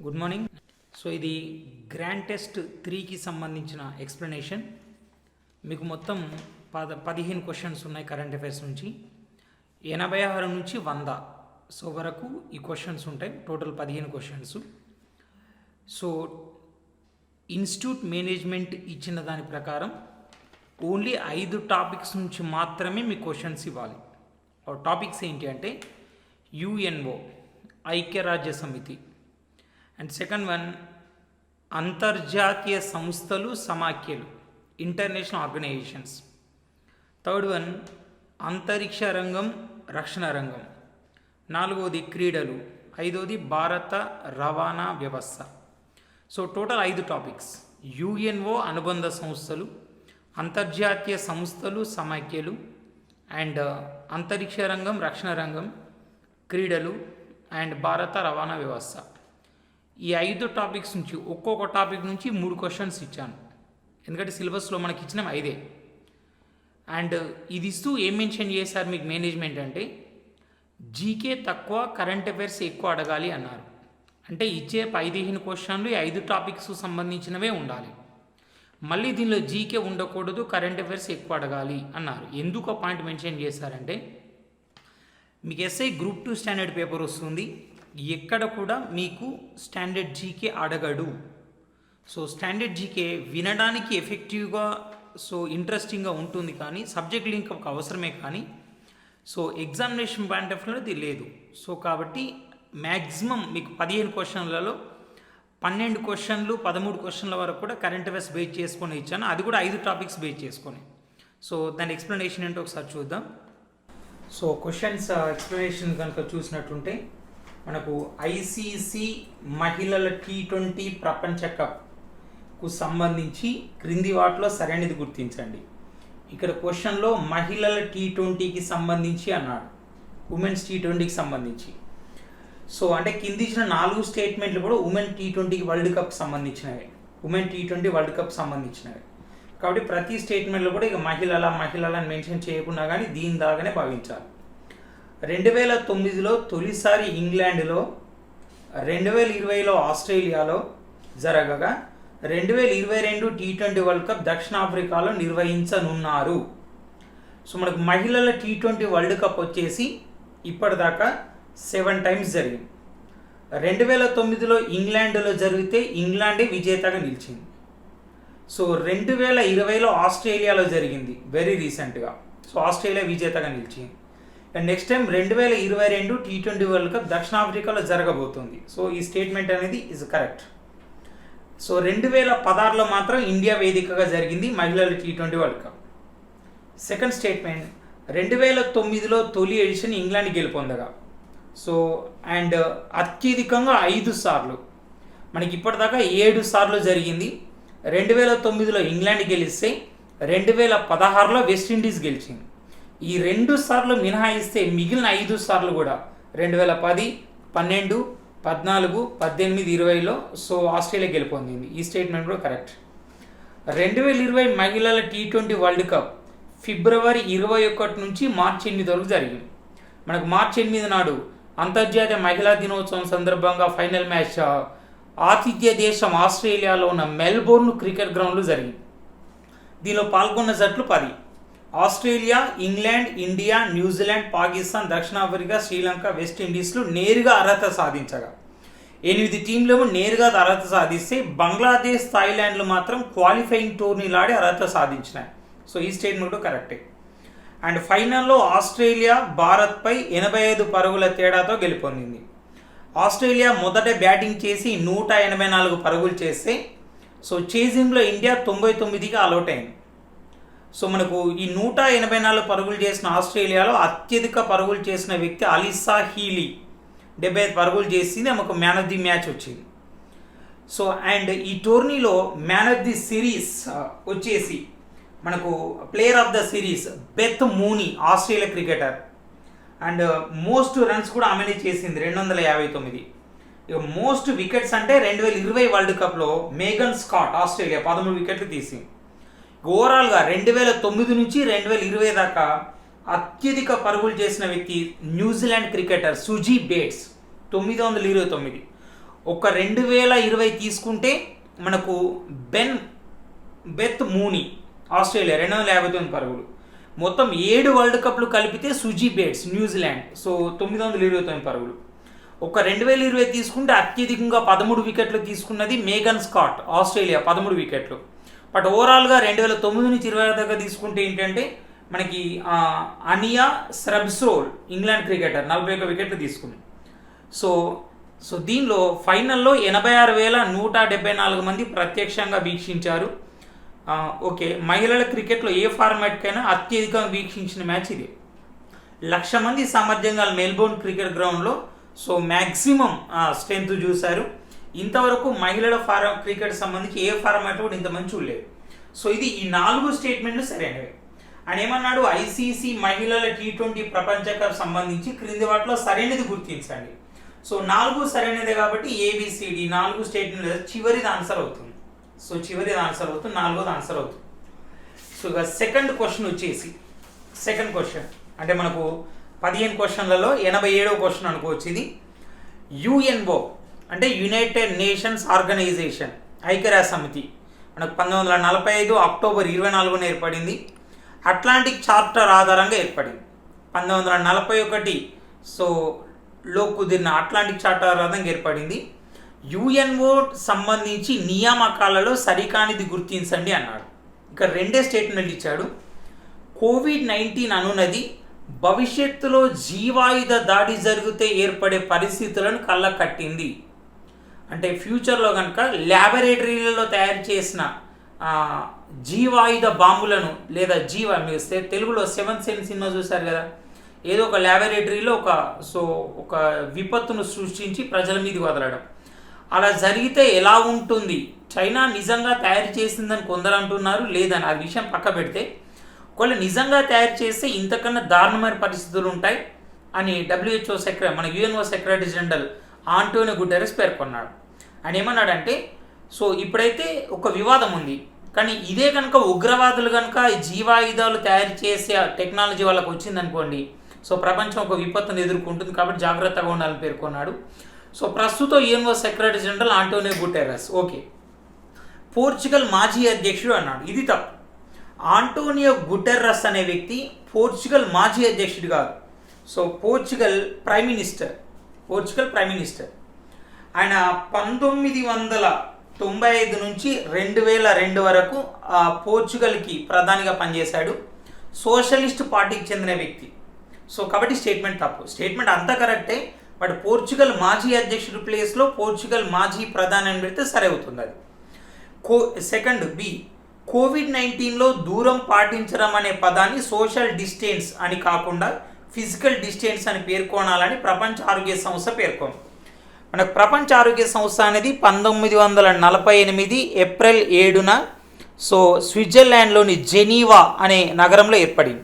Good morning. So ఇది grand test 3కి సంబంధించిన ఎక్స్ప్లెనేషన్. మీకు మొత్తం 15 క్వశ్చన్స్ ఉన్నాయి కరెంట్ అఫైర్స్ నుంచి. 86 నుంచి 100 సో వరకు ఈ క్వశ్చన్స్ ఉంటాయి. Total 15 questions. So institute management ఇచ్చిన దాని ప్రకారం ఓన్లీ 5 టాపిక్స్ నుంచి మాత్రమే మీ క్వశ్చన్స్ ఇవ్వాలి. ఆ టాపిక్స్ ఏంటి అంటే యుఎన్ఓ, ఐక్యరాజ్య సమితి, అండ్ సెకండ్ వన్ అంతర్జాతీయ సంస్థలు సమాఖ్యలు, ఇంటర్నేషనల్ ఆర్గనైజేషన్స్. థర్డ్ వన్ అంతరిక్ష రంగం, రక్షణ రంగం. నాలుగవది క్రీడలు. ఐదవది భారత రవాణా వ్యవస్థ. So total 5 topics. యుఎన్ఓ అనుబంధ సంస్థలు, అంతర్జాతీయ సంస్థలు సమాఖ్యలు, అండ్ అంతరిక్ష రంగం, రక్షణ రంగం, క్రీడలు అండ్ భారత రవాణా వ్యవస్థ. ఈ 5 టాపిక్స్ నుంచి ఒక్కొక్క టాపిక్ నుంచి 3 క్వశ్చన్స్ ఇచ్చాను. ఎందుకంటే సిలబస్లో మనకి ఇచ్చిన 5. అండ్ ఇది ఇస్తూ ఏం మెన్షన్ చేశారు మీకు మేనేజ్మెంట్ అంటే జీకే తక్కువ, కరెంట్ అఫైర్స్ ఎక్కువ అడగాలి అన్నారు. అంటే ఇచ్చే 15 క్వశ్చన్లు ఈ 5 టాపిక్స్ సంబంధించినవే ఉండాలి. మళ్ళీ దీనిలో జీకే ఉండకూడదు, కరెంట్ అఫైర్స్ ఎక్కువ అడగాలి అన్నారు. ఎందుకు ఆ పాయింట్ మెన్షన్ చేశారంటే మీకు ఎస్ఐ గ్రూప్ 2 స్టాండర్డ్ పేపర్ వస్తుంది, ఎక్కడ కూడా మీకు స్టాండర్డ్ జీకే అడగడు. సో స్టాండర్డ్ జీకే వినడానికి ఎఫెక్టివ్గా ఇంట్రెస్టింగ్గా ఉంటుంది, కానీ సబ్జెక్ట్ లింక్ ఒక అవసరమే, కానీ సో ఎగ్జామినేషన్ పాయింట్ ఆఫ్ వ్యూలో లేదు. సో కాబట్టి మ్యాక్సిమం మీకు 15 క్వశ్చన్లలో 12 క్వశ్చన్లు 13 క్వశ్చన్ల వరకు కూడా కరెంట్ అఫైర్స్ బేస్ చేసుకొని ఇచ్చాను. అది కూడా 5 టాపిక్స్ బేస్ చేసుకొని. సో దాని ఎక్స్ప్లెనేషన్ ఏంటో ఒకసారి చూద్దాం. సో క్వశ్చన్స్ ఎక్స్ప్లెనేషన్ కనుక చూసినట్టుంటే మనకు ఐసీసీ మహిళల T20 ప్రపంచ కప్కు సంబంధించి క్రింది వాటిలో సరైనది గుర్తించండి. ఇక్కడ క్వశ్చన్లో మహిళల T20కి సంబంధించి అన్నాడు, ఉమెన్స్ T20కి సంబంధించి. సో అంటే కింది ఇచ్చిన 4 స్టేట్మెంట్లు కూడా ఉమెన్ T20 వరల్డ్ కప్ సంబంధించినవే, ఉమెన్ T20 వరల్డ్ కప్ సంబంధించినవే. కాబట్టి ప్రతి స్టేట్మెంట్లో కూడా ఇక మహిళలని మెన్షన్ చేయకుండా కానీ దీని దాగానే భావించాలి. 2009లో తొలిసారి ఇంగ్లాండ్లో, 2020లో ఆస్ట్రేలియాలో జరగగా 2022 T20 వరల్డ్ కప్ దక్షిణాఫ్రికాలో నిర్వహించనున్నారు. సో మనకు మహిళల T20 వరల్డ్ కప్ వచ్చేసి ఇప్పటిదాకా 7 టైమ్స్ జరిగింది. 2009లో ఇంగ్లాండ్లో జరిగితే ఇంగ్లాండే విజేతగా నిలిచింది. సో 2020లో ఆస్ట్రేలియాలో జరిగింది వెరీ రీసెంట్గా. సో ఆస్ట్రేలియా విజేతగా నిలిచింది. And next time 2022 T20 world cup దక్షిణాఫ్రికాలో జరగబోతుంది. సో ఈ స్టేట్మెంట్ అనేది ఇస్ కరెక్ట్. సో 2016లో మాత్రం ఇండియా వేదికగా జరిగింది మహిళల T20 world cup. Second statement 2009లో తొలి ఎడిషన్ ఇంగ్లాండ్ గెలుపొందగా. సో అండ్ అత్యధికంగా 5 సార్లు, మనకి ఇప్పటిదాకా 7 సార్లు జరిగింది. 2009లో ఇంగ్లాండ్ గెలిస్తే 2016లో వెస్టిండీస్ గెలిచింది. ఈ 2 సార్లు మినహాయిస్తే మిగిలిన 5 సార్లు కూడా 2010, 12, 14, 18, 20లో సో ఆస్ట్రేలియా గెలుపొందింది. ఈ స్టేట్మెంట్ కూడా కరెక్ట్. 2020 మహిళల T20 వరల్డ్ కప్ ఫిబ్రవరి 21 నుంచి మార్చి 8 వరకు జరిగింది. మనకు మార్చి 8 నాడు అంతర్జాతీయ మహిళా దినోత్సవం సందర్భంగా ఫైనల్ మ్యాచ్ ఆతిథ్య దేశం ఆస్ట్రేలియాలో ఉన్న మెల్బోర్న్ క్రికెట్ గ్రౌండ్లో జరిగింది. దీనిలో పాల్గొన్న జట్లు 10: Australia, England, India, New Zealand, Pakistan, దక్షిణాఫ్రికా, శ్రీలంక, వెస్టిండీస్లు నేరుగా అర్హత సాధించగా 8 టీంలు నేరుగా అర్హత సాధిస్తే బంగ్లాదేశ్, థాయిలాండ్లు మాత్రం క్వాలిఫైయింగ్ టోర్నీలు ఆడి అర్హత సాధించినాయి. సో ఈ స్టేట్మెంట్ కరెక్టే. అండ్ ఫైనల్లో ఆస్ట్రేలియా భారత్పై 85 పరుగుల తేడాతో గెలుపొందింది. ఆస్ట్రేలియా మొదట బ్యాటింగ్ చేసి 184 పరుగులు చేస్తే సో చేజింగ్లో ఇండియా 99కి ఆల్అౌట్ అయింది. సో మనకు ఈ 184 పరుగులు చేసిన ఆస్ట్రేలియాలో అత్యధిక పరుగులు చేసిన వ్యక్తి అలిసా హీలీ, 75 పరుగులు చేసింది. ఆమెకు మ్యాన్ ఆఫ్ ది మ్యాచ్ వచ్చింది. సో అండ్ ఈ టోర్నీలో మ్యాన్ ఆఫ్ ది సిరీస్ వచ్చేసి మనకు player of the series Beth Mooney, Australia cricketer. And most runs కూడా ఆమెనే చేసింది, 259. ఇక మోస్ట్ వికెట్స్ అంటే 2020 వరల్డ్ కప్లో మేగన్ స్కాట్, ఆస్ట్రేలియా 13 వికెట్లు తీసింది. ఓవరాల్గా 2009 నుంచి 2020 దాకా అత్యధిక పరుగులు చేసిన వ్యక్తి న్యూజిలాండ్ క్రికెటర్ సుజీ బేట్స్, 929. ఒక 2020 తీసుకుంటే మనకు బెత్ మూనీ ఆస్ట్రేలియా 259 పరుగులు. మొత్తం 7 వరల్డ్ కప్లు కలిపితే సుజీ బేట్స్ న్యూజిలాండ్ 929 పరుగులు. ఒక 2020 తీసుకుంటే అత్యధికంగా 13 వికెట్లు తీసుకున్నది మేగన్ స్కాట్ ఆస్ట్రేలియా 13 వికెట్లు. బట్ ఓవరాల్గా 2009 నుంచి 20 దాకా తీసుకుంటే ఏంటంటే మనకి అనియా స్రబ్స్రోల్ ఇంగ్లాండ్ క్రికెటర్ 41 వికెట్లు తీసుకుంది. సో దీనిలో ఫైనల్లో 86,174 మంది ప్రత్యక్షంగా వీక్షించారు. ఓకే, మహిళల క్రికెట్లో ఏ ఫార్మాట్కైనా అత్యధికంగా వీక్షించిన మ్యాచ్ ఇది. 1,00,000 మంది సామర్థ్యంగా మెల్బోర్న్ క్రికెట్ గ్రౌండ్లో మ్యాక్సిమం స్ట్రెంత్ చూశారు. ఇంతవరకు మహిళల క్రికెట్ సంబంధించి ఏ ఫార్మాట్ కూడా ఇంతమంది చూడలేదు. సో ఇది ఈ 4 స్టేట్మెంట్లు సరైనవి. ఆయన ఏమన్నాడు, ఐసీసీ మహిళల T20 ప్రపంచ కప్ సంబంధించి క్రింది వాటిలో సరైనది గుర్తించండి. సో 4 సరైనదే కాబట్టి ABCD 4 స్టేట్మెంట్ చివరిది ఆన్సర్ అవుతుంది. చివరిది ఆన్సర్ అవుతుంది, 4వది ఆన్సర్ అవుతుంది. సో ఇక సెకండ్ క్వశ్చన్ వచ్చేసి అంటే మనకు 15 క్వశ్చన్లలో 87వ క్వశ్చన్ అనుకోవచ్చు ఇది. UNO అంటే యునైటెడ్ నేషన్స్ ఆర్గనైజేషన్, ఐక్యరాజ్య సమితి మనకు 1945 అక్టోబర్ 24న ఏర్పడింది. అట్లాంటిక్ చార్టర్ ఆధారంగా ఏర్పడింది. 1941 లో కుదిరిన అట్లాంటిక్ చార్టర్ ఆధారంగా ఏర్పడింది. UNO సంబంధించి నియామకాలలో సరికానిది గుర్తించండి అన్నాడు. ఇక 2 స్టేట్మెంట్ ఇచ్చాడు. COVID-19 అనున్నది భవిష్యత్తులో జీవాయుధ దాడి జరిగితే ఏర్పడే పరిస్థితులను కళ్ళ కట్టింది. అంటే ఫ్యూచర్లో కనుక ల్యాబొరేటరీలలో తయారు చేసిన జీవాయుధ బాంబులను లేదా తెలుగులో 7th సెన్స్ సినిమా చూశారు కదా, ఏదో ఒక ల్యాబొరేటరీలో ఒక విపత్తును సృష్టించి ప్రజల మీదకి వదలడం. అలా జరిగితే ఎలా ఉంటుంది? చైనా నిజంగా తయారు చేసిందని కొందరు అంటున్నారు, లేదని ఆ విషయం పక్క పెడితే ఒకవేళ నిజంగా తయారు చేస్తే ఇంతకన్నా దారుణమైన పరిస్థితులు ఉంటాయి అని WHO మన UNO secretary general Antonio Guterres పేర్కొన్నాడు. ఆయన ఏమన్నాడంటే ఇప్పుడైతే ఒక వివాదం ఉంది, కానీ ఇదే కనుక ఉగ్రవాదులు కనుక జీవాయుధాలు తయారు చేసే టెక్నాలజీ వాళ్ళకు వచ్చిందనుకోండి, ప్రపంచం ఒక విపత్తును ఎదుర్కొంటుంది, కాబట్టి జాగ్రత్తగా ఉండాలని పేర్కొన్నాడు. ప్రస్తుతం UNO secretary general Antonio Guterres. Okay, Portugal మాజీ అధ్యక్షుడు అన్నాడు. ఇది తప్పు. ఆంటోనియో గుటెర్రస్ అనే వ్యక్తి పోర్చుగల్ మాజీ అధ్యక్షుడు కాదు. Portugal prime minister. ఆయన 1995 నుంచి 2002 వరకు పోర్చుగల్కి ప్రధానిగా పనిచేశాడు. సోషలిస్ట్ పార్టీకి చెందిన వ్యక్తి. కాబట్టి స్టేట్మెంట్ తప్పు. స్టేట్మెంట్ అంతా కరెక్టే, బట్ పోర్చుగల్ మాజీ అధ్యక్షుడి ప్లేస్లో పోర్చుగల్ మాజీ ప్రధాని అని పెడితే సరే అవుతుంది అది. సెకండ్ బి, COVID-19లో దూరం పాటించడం అనే పదాన్ని సోషల్ డిస్టెన్స్ అని కాకుండా ఫిజికల్ డిస్టెన్స్ అని పేర్కొనాలని ప్రపంచ ఆరోగ్య సంస్థ పేర్కొంది. మనకు ప్రపంచ ఆరోగ్య సంస్థ అనేది 1948 ఏప్రిల్ 7న స్విట్జర్లాండ్లోని జెనీవా అనే నగరంలో ఏర్పడింది.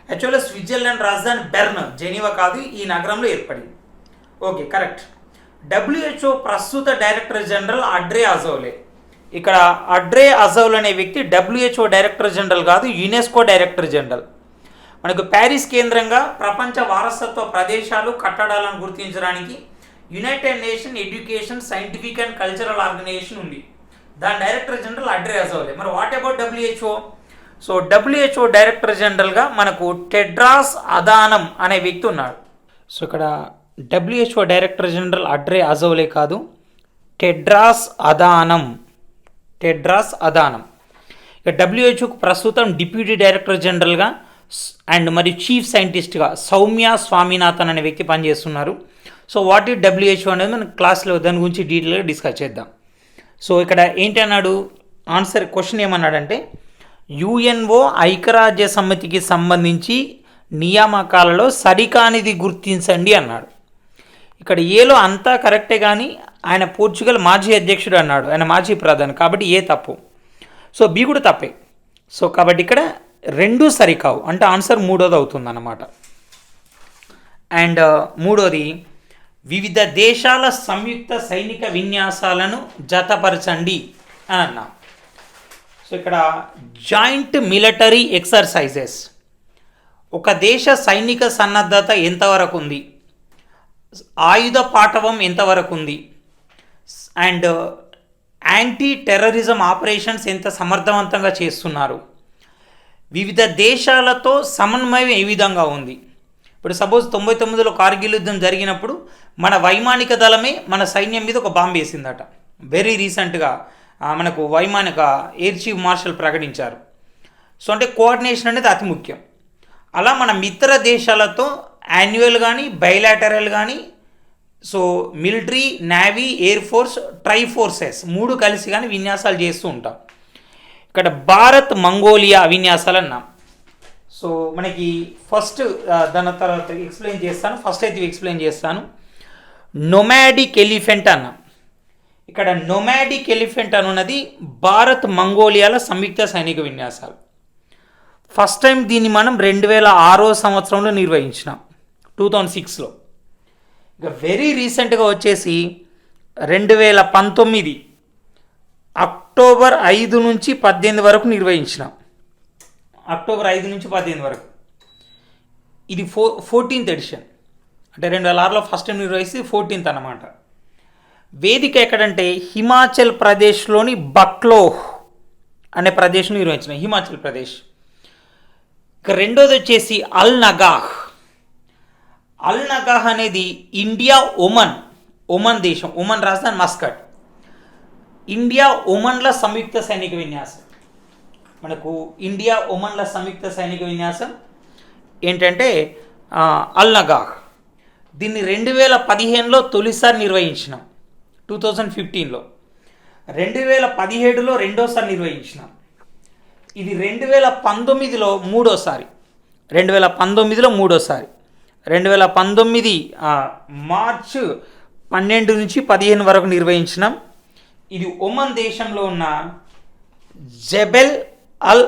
యాక్చువల్గా స్విట్జర్లాండ్ రాజధాని బెర్న్, జెనీవా కాదు, ఈ నగరంలో ఏర్పడింది. Okay, correct. WHO ప్రస్తుత డైరెక్టర్ జనరల్ అడ్రే అజౌలే. ఇక్కడ అడ్రే అజౌల్ అనే వ్యక్తి WHO డైరెక్టర్ జనరల్ కాదు, యునెస్కో డైరెక్టర్ జనరల్. మనకు ప్యారిస్ కేంద్రంగా ప్రపంచ వారసత్వ ప్రదేశాలు కట్టడాలను గుర్తించడానికి United Nation Education Scientific and Cultural Organisation ఉంది. దాని డైరెక్టర్ జనరల్ అడ్రే అజౌలే. మరి what about WHO? WHO director జనరల్గా మనకు టెడ్రాస్ అదానం అనే వ్యక్తి ఉన్నాడు. ఇక్కడ WHO director general Audrey Azoulay కాదు, టెడ్రాస్ అదానం. ఇక WHOకు ప్రస్తుతం డిప్యూటీ డైరెక్టర్ జనరల్గా అండ్ మరియు చీఫ్ సైంటిస్ట్గా సౌమ్య స్వామినాథన్ అనే వ్యక్తి పనిచేస్తున్నారు. వాట్ ఈజ్ WHO అనేది మనం క్లాస్లో దాని గురించి డీటెయిల్గా డిస్కస్ చేద్దాం. ఇక్కడ ఏంటి అన్నాడు ఆన్సర్, క్వశ్చన్ ఏమన్నాడంటే UNO ఐక్యరాజ్య సమితికి సంబంధించి నియామకాలలో సరికానిది గుర్తించండి అన్నాడు. ఇక్కడ ఏలో అంతా కరెక్టే, కానీ ఆయన పోర్చుగల్ మాజీ అధ్యక్షుడు అన్నాడు, ఆయన మాజీ ప్రధాని, కాబట్టి ఏ తప్పు. బి కూడా తప్పే. కాబట్టి ఇక్కడ 2 సరికావు, అంటే ఆన్సర్ 3వది అవుతుంది అన్నమాట. అండ్ 3వది, వివిధ దేశాల సంయుక్త సైనిక విన్యాసాలను జతపరచండి అని అన్నాం. ఇక్కడ జాయింట్ మిలిటరీ ఎక్సర్సైజెస్, ఒక దేశ సైనిక సన్నద్ధత ఎంతవరకు ఉంది, ఆయుధ పాటవం ఎంతవరకు ఉంది, అండ్ యాంటీ టెర్రరిజం ఆపరేషన్స్ ఎంత సమర్థవంతంగా చేస్తున్నారు, వివిధ దేశాలతో సమన్వయం ఏ విధంగా ఉంది. ఇప్పుడు సపోజ్ 99లో కార్గిల్ యుద్ధం జరిగినప్పుడు మన వైమానిక దళమే మన సైన్యం మీద ఒక బాంబు వేసిందట. వెరీ రీసెంట్గా మనకు వైమానిక ఎయిర్ చీఫ్ మార్షల్ ప్రకటించారు. సో అంటే కోఆర్డినేషన్ అనేది అతి ముఖ్యం. అలా మన మిత్ర దేశాలతో యాన్యువల్ కానీ బైలాటరల్ కానీ, so military, navy, air force, try forces 3 కలిసి కానీ విన్యాసాలు చేస్తూ ఉంటాం. ఇక్కడ భారత్ మంగోలియా విన్యాసాలు అన్నాం. సో మనకి ఫస్ట్ దాని తర్వాత ఎక్స్ప్లెయిన్ చేస్తాను. ఫస్ట్ అయితే ఎక్స్ప్లెయిన్ చేస్తాను. నొమాడిక్ ఎలిఫెంట్ అన్నాం. ఇక్కడ నొమాడిక్ ఎలిఫెంట్ అనున్నది భారత్ మంగోలియాల సంయుక్త సైనిక విన్యాసాలు. ఫస్ట్ టైం దీన్ని మనం 2006 సంవత్సరంలో నిర్వహించినాం, 2006లో. ఇక వెరీ రీసెంట్గా వచ్చేసి 2019 అక్టోబర్ 5 నుంచి 18 వరకు నిర్వహించినాం. అక్టోబర్ 5 నుంచి 18 వరకు. ఇది 14th ఎడిషన్. అంటే 2006లో ఫస్ట్ టైం నిర్వహిస్తే 14th అన్నమాట. వేదిక ఎక్కడంటే హిమాచల్ ప్రదేశ్లోని బక్లోహ్ అనే ప్రదేశం నిర్వహించిన హిమాచల్ ప్రదేశ్. ఇక రెండోది వచ్చేసి అల్ నగాహ్. అల్ నగాహ్ అనేది ఇండియా ఒమన్ దేశం, ఒమన్ రాజధాని మస్కట్. ఇండియా ఒమన్ల సంయుక్త సైనిక విన్యాసం. మనకు ఇండియా ఒమన్ల సంయుక్త సైనిక విన్యాసం ఏంటంటే అల్ నగాహ్. దీన్ని 2015లో తొలిసారి నిర్వహించినాం, 2015లో. 2017లో రెండోసారి నిర్వహించినాం. ఇది 2019లో మూడోసారి. 2019 మార్చ్ 12 నుంచి 15 వరకు నిర్వహించినాం. ఇది ఒమన్ దేశంలో ఉన్న జబెల్ అల్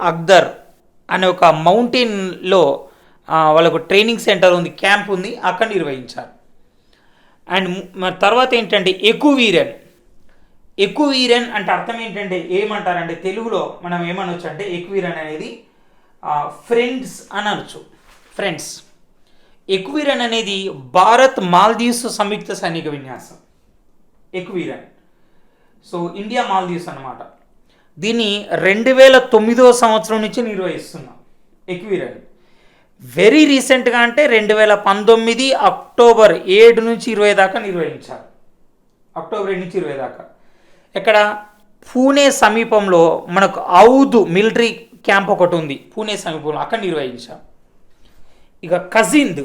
అక్దర్ అనే ఒక మౌంటైన్లో వాళ్ళకు ట్రైనింగ్ సెంటర్ ఉంది, క్యాంప్ ఉంది, అక్కడ నిర్వహించారు. అండ్ తర్వాత ఏంటంటే ఎకువీరన్ అంటే అర్థం ఏంటంటే ఏమంటారంటే తెలుగులో మనం ఏమనొచ్చు అంటే ఎకువీరన్ అనేది ఫ్రెండ్స్ అని అనొచ్చు. ఫ్రెండ్స్. ఎకువీరన్ అనేది భారత్ మాల్దీవ్స్ సంయుక్త సైనిక విన్యాసం. ఎకువీరన్. సో ఇండియా మాల్దీవ్స్ అన్నమాట. దీన్ని 2009 సంవత్సరం నుంచి నిర్వహిస్తున్నాం ఎకువీరన్. వెరీ రీసెంట్గా అంటే 2019 అక్టోబర్ 7 నుంచి 20 దాకా నిర్వహించారు. అక్టోబర్ 7 నుంచి 20 దాకా. ఇక్కడ పూణే సమీపంలో మనకు ఔద్ మిలిటరీ క్యాంప్ ఒకటి ఉంది, పూణే సమీపంలో, అక్కడ నిర్వహించాం. ఇక కజింద్,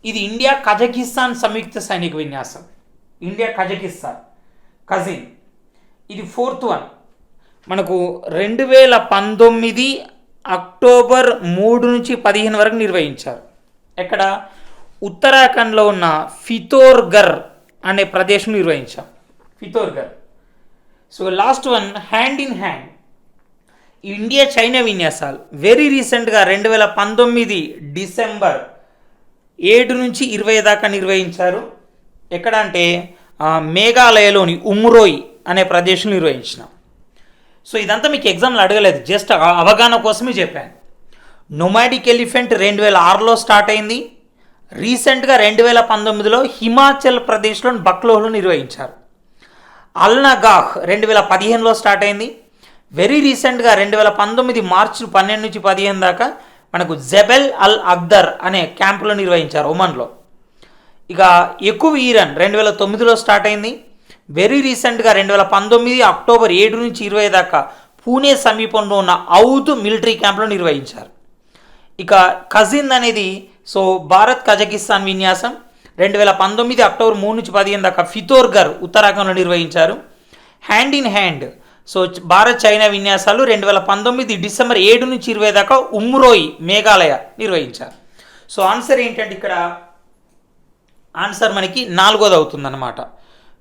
ఇది ఇండియా కజకిస్తాన్ సంయుక్త సైనిక విన్యాసం. India Kazakhstan cousin. ఇది 4th వన్. మనకు 2019 అక్టోబర్ 3 నుంచి 15 వరకు నిర్వహించారు. ఎక్కడ? ఉత్తరాఖండ్లో ఉన్న ఫితోర్గర్ అనే ప్రదేశం నిర్వహించాం. Pithoragarh. So last one hand in hand, India China విన్యాసాలు. వెరీ రీసెంట్గా 2019 డిసెంబర్ 7 నుంచి 20 దాకా నిర్వహించారు. ఎక్కడ అంటే మేఘాలయలోని ఉమ్రోయ్ అనే ప్రదేశం నిర్వహించినాం. సో ఇదంతా మీకు ఎగ్జామ్లో అడగలేదు, జస్ట్ అవగాహన కోసమే చెప్పాను. నొమాడిక్ ఎలిఫెంట్ 2006లో స్టార్ట్ అయింది. రీసెంట్గా 2019లో హిమాచల్ ప్రదేశ్లోని బక్లోహ్లో నిర్వహించారు. అల్ నగాహ్ 2015లో స్టార్ట్ అయింది. వెరీ రీసెంట్గా 2019 మార్చి 12 నుంచి 15 దాకా మనకు జబెల్ అల్ అక్దర్ అనే క్యాంపులో నిర్వహించారు ఒమన్లో. ఇక ఎకువీరన్ 2009లో స్టార్ట్ అయింది. వెరీ రీసెంట్గా 2019 అక్టోబర్ 7 నుంచి 20 దాకా పూణే సమీపంలో ఉన్న ఔద్ మిలిటరీ క్యాంప్లో నిర్వహించారు. ఇక కజిన్ అనేది సో భారత్ కజకిస్తాన్ విన్యాసం 2019 అక్టోబర్ 3 నుంచి 15 దాకా ఫితోర్గర్ ఉత్తరాఖండ్లో నిర్వహించారు. Hand in hand so Bharat China విన్యాసాలు 2019 డిసెంబర్ 7 నుంచి 20 దాకా ఉమ్రోయ్ మేఘాలయ నిర్వహించారు. సో ఆన్సర్ ఏంటంటే ఇక్కడ ఆన్సర్ మనకి 4వది అవుతుందన్నమాట.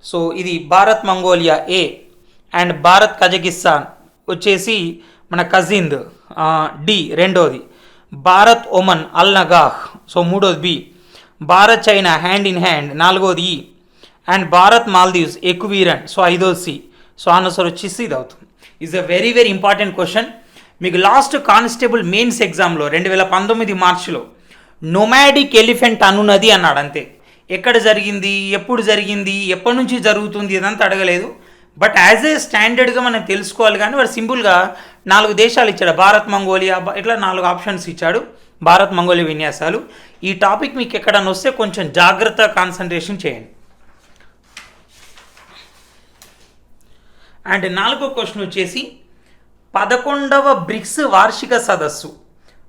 సో ఇది Bharat Mongolia A, and Bharat Kazakhstan వచ్చేసి మన కజింద్ డి రెండోది, Bharat Oman Al Nagah so మూడోది B, Bharat China hand in hand నాలుగోది E, and Bharat Maldives Ekuverin so ఐదోది సి. సో ఆన్సర్ వచ్చేసి ఇది అవుతుంది. Is a very very important question. మీకు లాస్ట్ కానిస్టేబుల్ మెయిన్స్ ఎగ్జామ్లో 2019 మార్చిలో నొమాడిక్ ఎలిఫెంట్ అనున్నది అన్నాడు అంతే. ఎక్కడ జరిగింది, ఎప్పుడు జరిగింది, ఎప్పటి నుంచి జరుగుతుంది ఇదంతా అడగలేదు. బట్ యాజ్ ఏ స్టాండర్డ్గా మనం తెలుసుకోవాలి. కానీ వాడు సింపుల్గా 4 దేశాలు ఇచ్చాడు, భారత్, మంగోలియా, ఇట్లా 4 ఆప్షన్స్ ఇచ్చాడు, భారత్ మంగోలియా విన్యాసాలు. ఈ టాపిక్ మీకు ఎక్కడన్నా వస్తే కొంచెం జాగ్రత్త కాన్సన్ట్రేషన్ చేయండి. అండ్ 4వ క్వశ్చన్ వచ్చేసి 11వ బ్రిక్స్ వార్షిక సదస్సు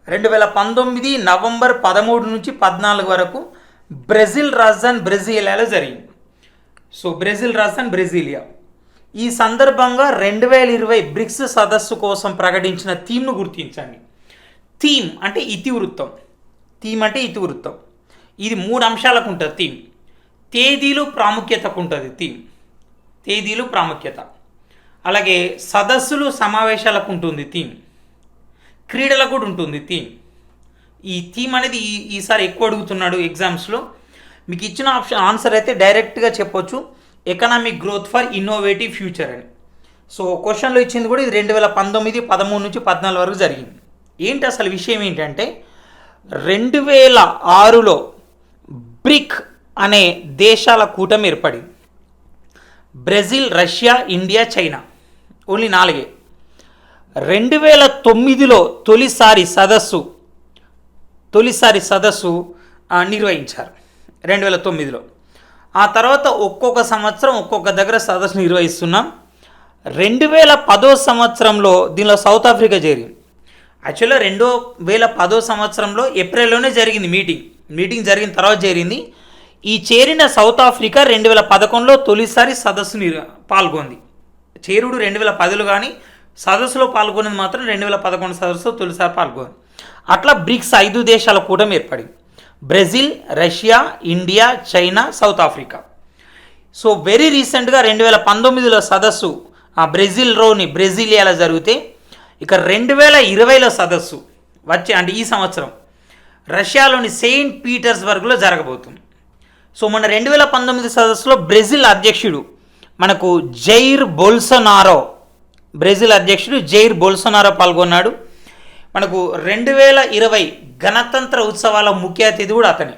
2019 నవంబర్ 13 నుంచి 14 వరకు బ్రెజిల్ రాజధాని బ్రెజిలియాలో జరిగింది. సో బ్రెజిల్ రాజధాని బ్రెజిలియా. ఈ సందర్భంగా 2020 బ్రిక్స్ సదస్సు కోసం ప్రకటించిన థీమ్ను గుర్తించండి. థీమ్ అంటే ఇతివృత్తం. ఇది 3 అంశాలకు ఉంటుంది థీమ్. తేదీలు ప్రాముఖ్యతకు ఉంటుంది థీమ్, తేదీలు ప్రాముఖ్యత. అలాగే సదస్సులు సమావేశాలకు ఉంటుంది థీమ్, క్రీడలకు కూడా ఉంటుంది థీమ్. ఈ థీమ్ అనేది ఈసారి ఎక్కువ అడుగుతున్నాడు ఎగ్జామ్స్లో. మీకు ఇచ్చిన ఆన్సర్ అయితే డైరెక్ట్గా చెప్పొచ్చు, economic growth for innovative future అని. సో క్వశ్చన్లో ఇచ్చింది కూడా ఇది 2019, 13 నుంచి 14 వరకు జరిగింది. ఏంటి అసలు విషయం ఏంటంటే 2006లో బ్రిక్ అనే దేశాల కూటమి ఏర్పడింది. Brazil, Russia, India, China, only 4. 2009లో తొలిసారి సదస్సు నిర్వహించారు 2009లో. ఆ తర్వాత ఒక్కొక్క సంవత్సరం ఒక్కొక్క దగ్గర సదస్సు నిర్వహిస్తున్నాం. 2010 సంవత్సరంలో దీనిలో సౌత్ ఆఫ్రికా చేరింది. యాక్చువల్గా 2010 సంవత్సరంలో ఏప్రిల్లోనే జరిగింది మీటింగ్ జరిగిన తర్వాత చేరింది. ఈ చేరిన సౌత్ ఆఫ్రికా 2011లో తొలిసారి సదస్సు పాల్గొంది. చేరుడు 2010లో కానీ సదస్సులో పాల్గొనేది మాత్రం 2011 సదస్సులో తొలిసారి పాల్గొంది. అట్లా బ్రిక్స్ 5 దేశాల కూటమి ఏర్పడింది. Brazil, Russia, India, China, south Africa. So very రీసెంట్గా 2019లో సదస్సు బ్రెజిల్లోని బ్రెజిలియాలో జరిగితే, ఇక 2020లో సదస్సు అంటే ఈ సంవత్సరం రష్యాలోని సెయింట్ పీటర్స్బర్గ్లో జరగబోతుంది. సో మన 2019 సదస్సులో బ్రెజిల్ అధ్యక్షుడు మనకు జైర్ బొల్సనారో పాల్గొన్నాడు. మనకు 2020 గణతంత్ర ఉత్సవాల ముఖ్య అతిథి కూడా అతనే.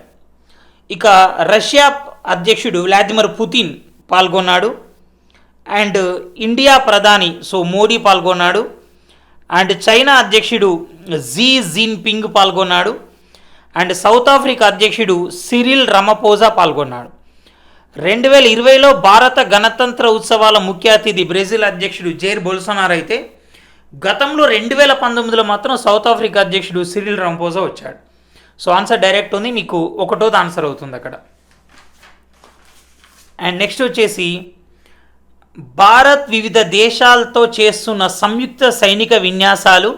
ఇక రష్యా అధ్యక్షుడు వ్లాదిమిర్ పుతిన్ పాల్గొన్నాడు. అండ్ ఇండియా ప్రధాని మోడీ పాల్గొన్నాడు. అండ్ చైనా అధ్యక్షుడు జీ జిన్పింగ్ పాల్గొన్నాడు. అండ్ సౌత్ ఆఫ్రికా అధ్యక్షుడు సిరిల్ రమపోజా పాల్గొన్నాడు. 2020లో భారత గణతంత్ర ఉత్సవాల ముఖ్య అతిథి బ్రెజిల్ అధ్యక్షుడు జైర్ బొల్సనారో అయితే, గతంలో 2019లో మాత్రం సౌత్ ఆఫ్రికా అధ్యక్షుడు సిరిల్ రమపోజా వచ్చాడు. సో ఆన్సర్ డైరెక్ట్ ఉంది, మీకు ఒకటోది ఆన్సర్ అవుతుంది అక్కడ. అండ్ నెక్స్ట్ వచ్చేసి భారత్ వివిధ దేశాలతో చేస్తున్న సంయుక్త సైనిక విన్యాసాలు,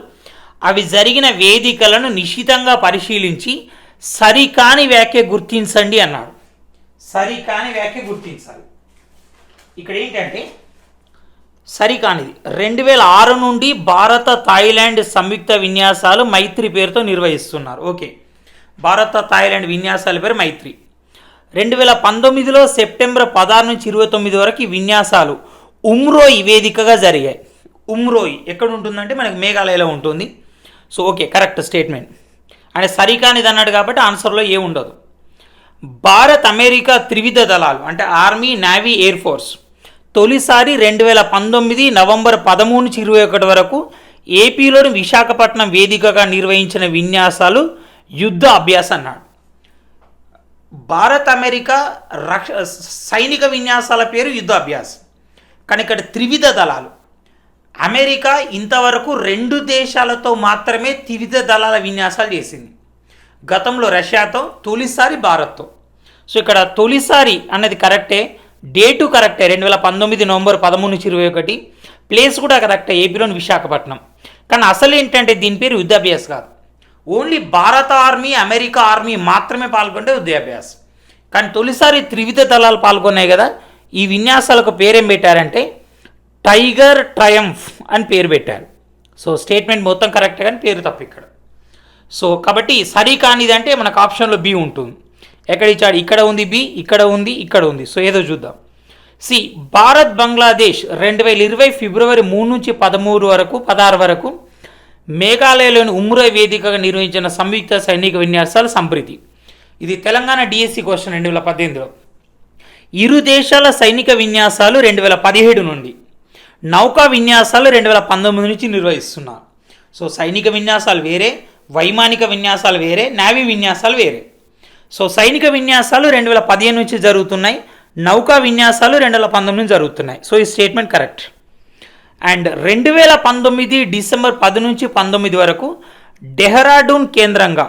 అవి జరిగిన వేదికలను నిశితంగా పరిశీలించి సరికాని వ్యాఖ్య గుర్తించండి అన్నాడు. సరికాని వ్యాఖ్య గుర్తించాలి. ఇక్కడ ఏంటంటే సరికానిది 2006 నుండి భారత థాయిలాండ్ సంయుక్త విన్యాసాలు మైత్రి పేరుతో నిర్వహిస్తున్నారు. ఓకే, భారత థాయిలాండ్ విన్యాసాల పేరు మైత్రి. 2019లో సెప్టెంబర్ 16 నుంచి 29 వరకు ఈ విన్యాసాలు ఉమ్రోయి వేదికగా జరిగాయి. ఉమ్రోయి ఎక్కడ ఉంటుందంటే మనకు మేఘాలయలో ఉంటుంది. So okay, correct statement. అంటే సరికానిది అన్నాడు కాబట్టి ఆన్సర్లో ఏ ఉండదు. భారత్ అమెరికా త్రివిధ దళాలు అంటే ఆర్మీ, నేవీ, ఎయిర్ ఫోర్స్ తొలిసారి 2019 నవంబర్ 13 నుంచి 21 వరకు ఏపీలోని విశాఖపట్నం వేదికగా నిర్వహించిన విన్యాసాలు యుద్ధ అభ్యాసం అన్నాడు. భారత్ అమెరికా సైనిక విన్యాసాల పేరు యుద్ధ అభ్యాసం, కానీ ఇక్కడ త్రివిధ దళాలు. అమెరికా ఇంతవరకు 2 దేశాలతో మాత్రమే త్రివిధ దళాల విన్యాసాలు చేసింది. గతంలో రష్యాతో, తొలిసారి భారత్తో. సో ఇక్కడ తొలిసారి అన్నది కరెక్టే, డేటు కరెక్టే, 2019 నవంబర్ 13 నుంచి 21. ప్లేస్ కూడా కరెక్టే, ఏపీలోని విశాఖపట్నం. కానీ అసలు ఏంటంటే దీని పేరు యుద్ధాభ్యాస్ కాదు. ఓన్లీ భారత ఆర్మీ, అమెరికా ఆర్మీ మాత్రమే పాల్గొంటే యుద్ధాభ్యాస్. కానీ తొలిసారి త్రివిధ దళాలు పాల్గొన్నాయి కదా, ఈ విన్యాసాలకు పేరేం పెట్టారంటే టైగర్ ట్రయంఫ్ అని పేరు పెట్టారు. సో స్టేట్మెంట్ మొత్తం కరెక్టే కానీ పేరు తప్పు ఇక్కడ. సో కాబట్టి సరి కానిది అంటే మనకు ఆప్షన్లో బి ఉంటుంది. ఎక్కడ ఇచ్చాడు? ఇక్కడ ఉంది బి, ఇక్కడ ఉంది, ఇక్కడ ఉంది. సో ఏదో చూద్దాం. సి, భారత్ బంగ్లాదేశ్ 2020 ఫిబ్రవరి 3 నుంచి 16 వరకు మేఘాలయలోని ఉమ్రోయ్ వేదికగా నిర్వహించిన సంయుక్త సైనిక విన్యాసాలు సంప్రీతి. ఇది తెలంగాణ డిఎస్సి క్వశ్చన్ 2018లో. ఇరు దేశాల సైనిక విన్యాసాలు 2017 నుండి, నౌకా విన్యాసాలు 2019 నుంచి నిర్వహిస్తున్నారు. సో సైనిక విన్యాసాలు వేరే, వైమానిక విన్యాసాలు వేరే, నేవీ విన్యాసాలు వేరే. సో సైనిక విన్యాసాలు 2015 నుంచి జరుగుతున్నాయి, నౌకా విన్యాసాలు 2019 నుంచి జరుగుతున్నాయి. సో ఈ స్టేట్మెంట్ కరెక్ట్. అండ్ 2019 డిసెంబర్ 10 నుంచి 19 వరకు డెహ్రాడూన్ కేంద్రంగా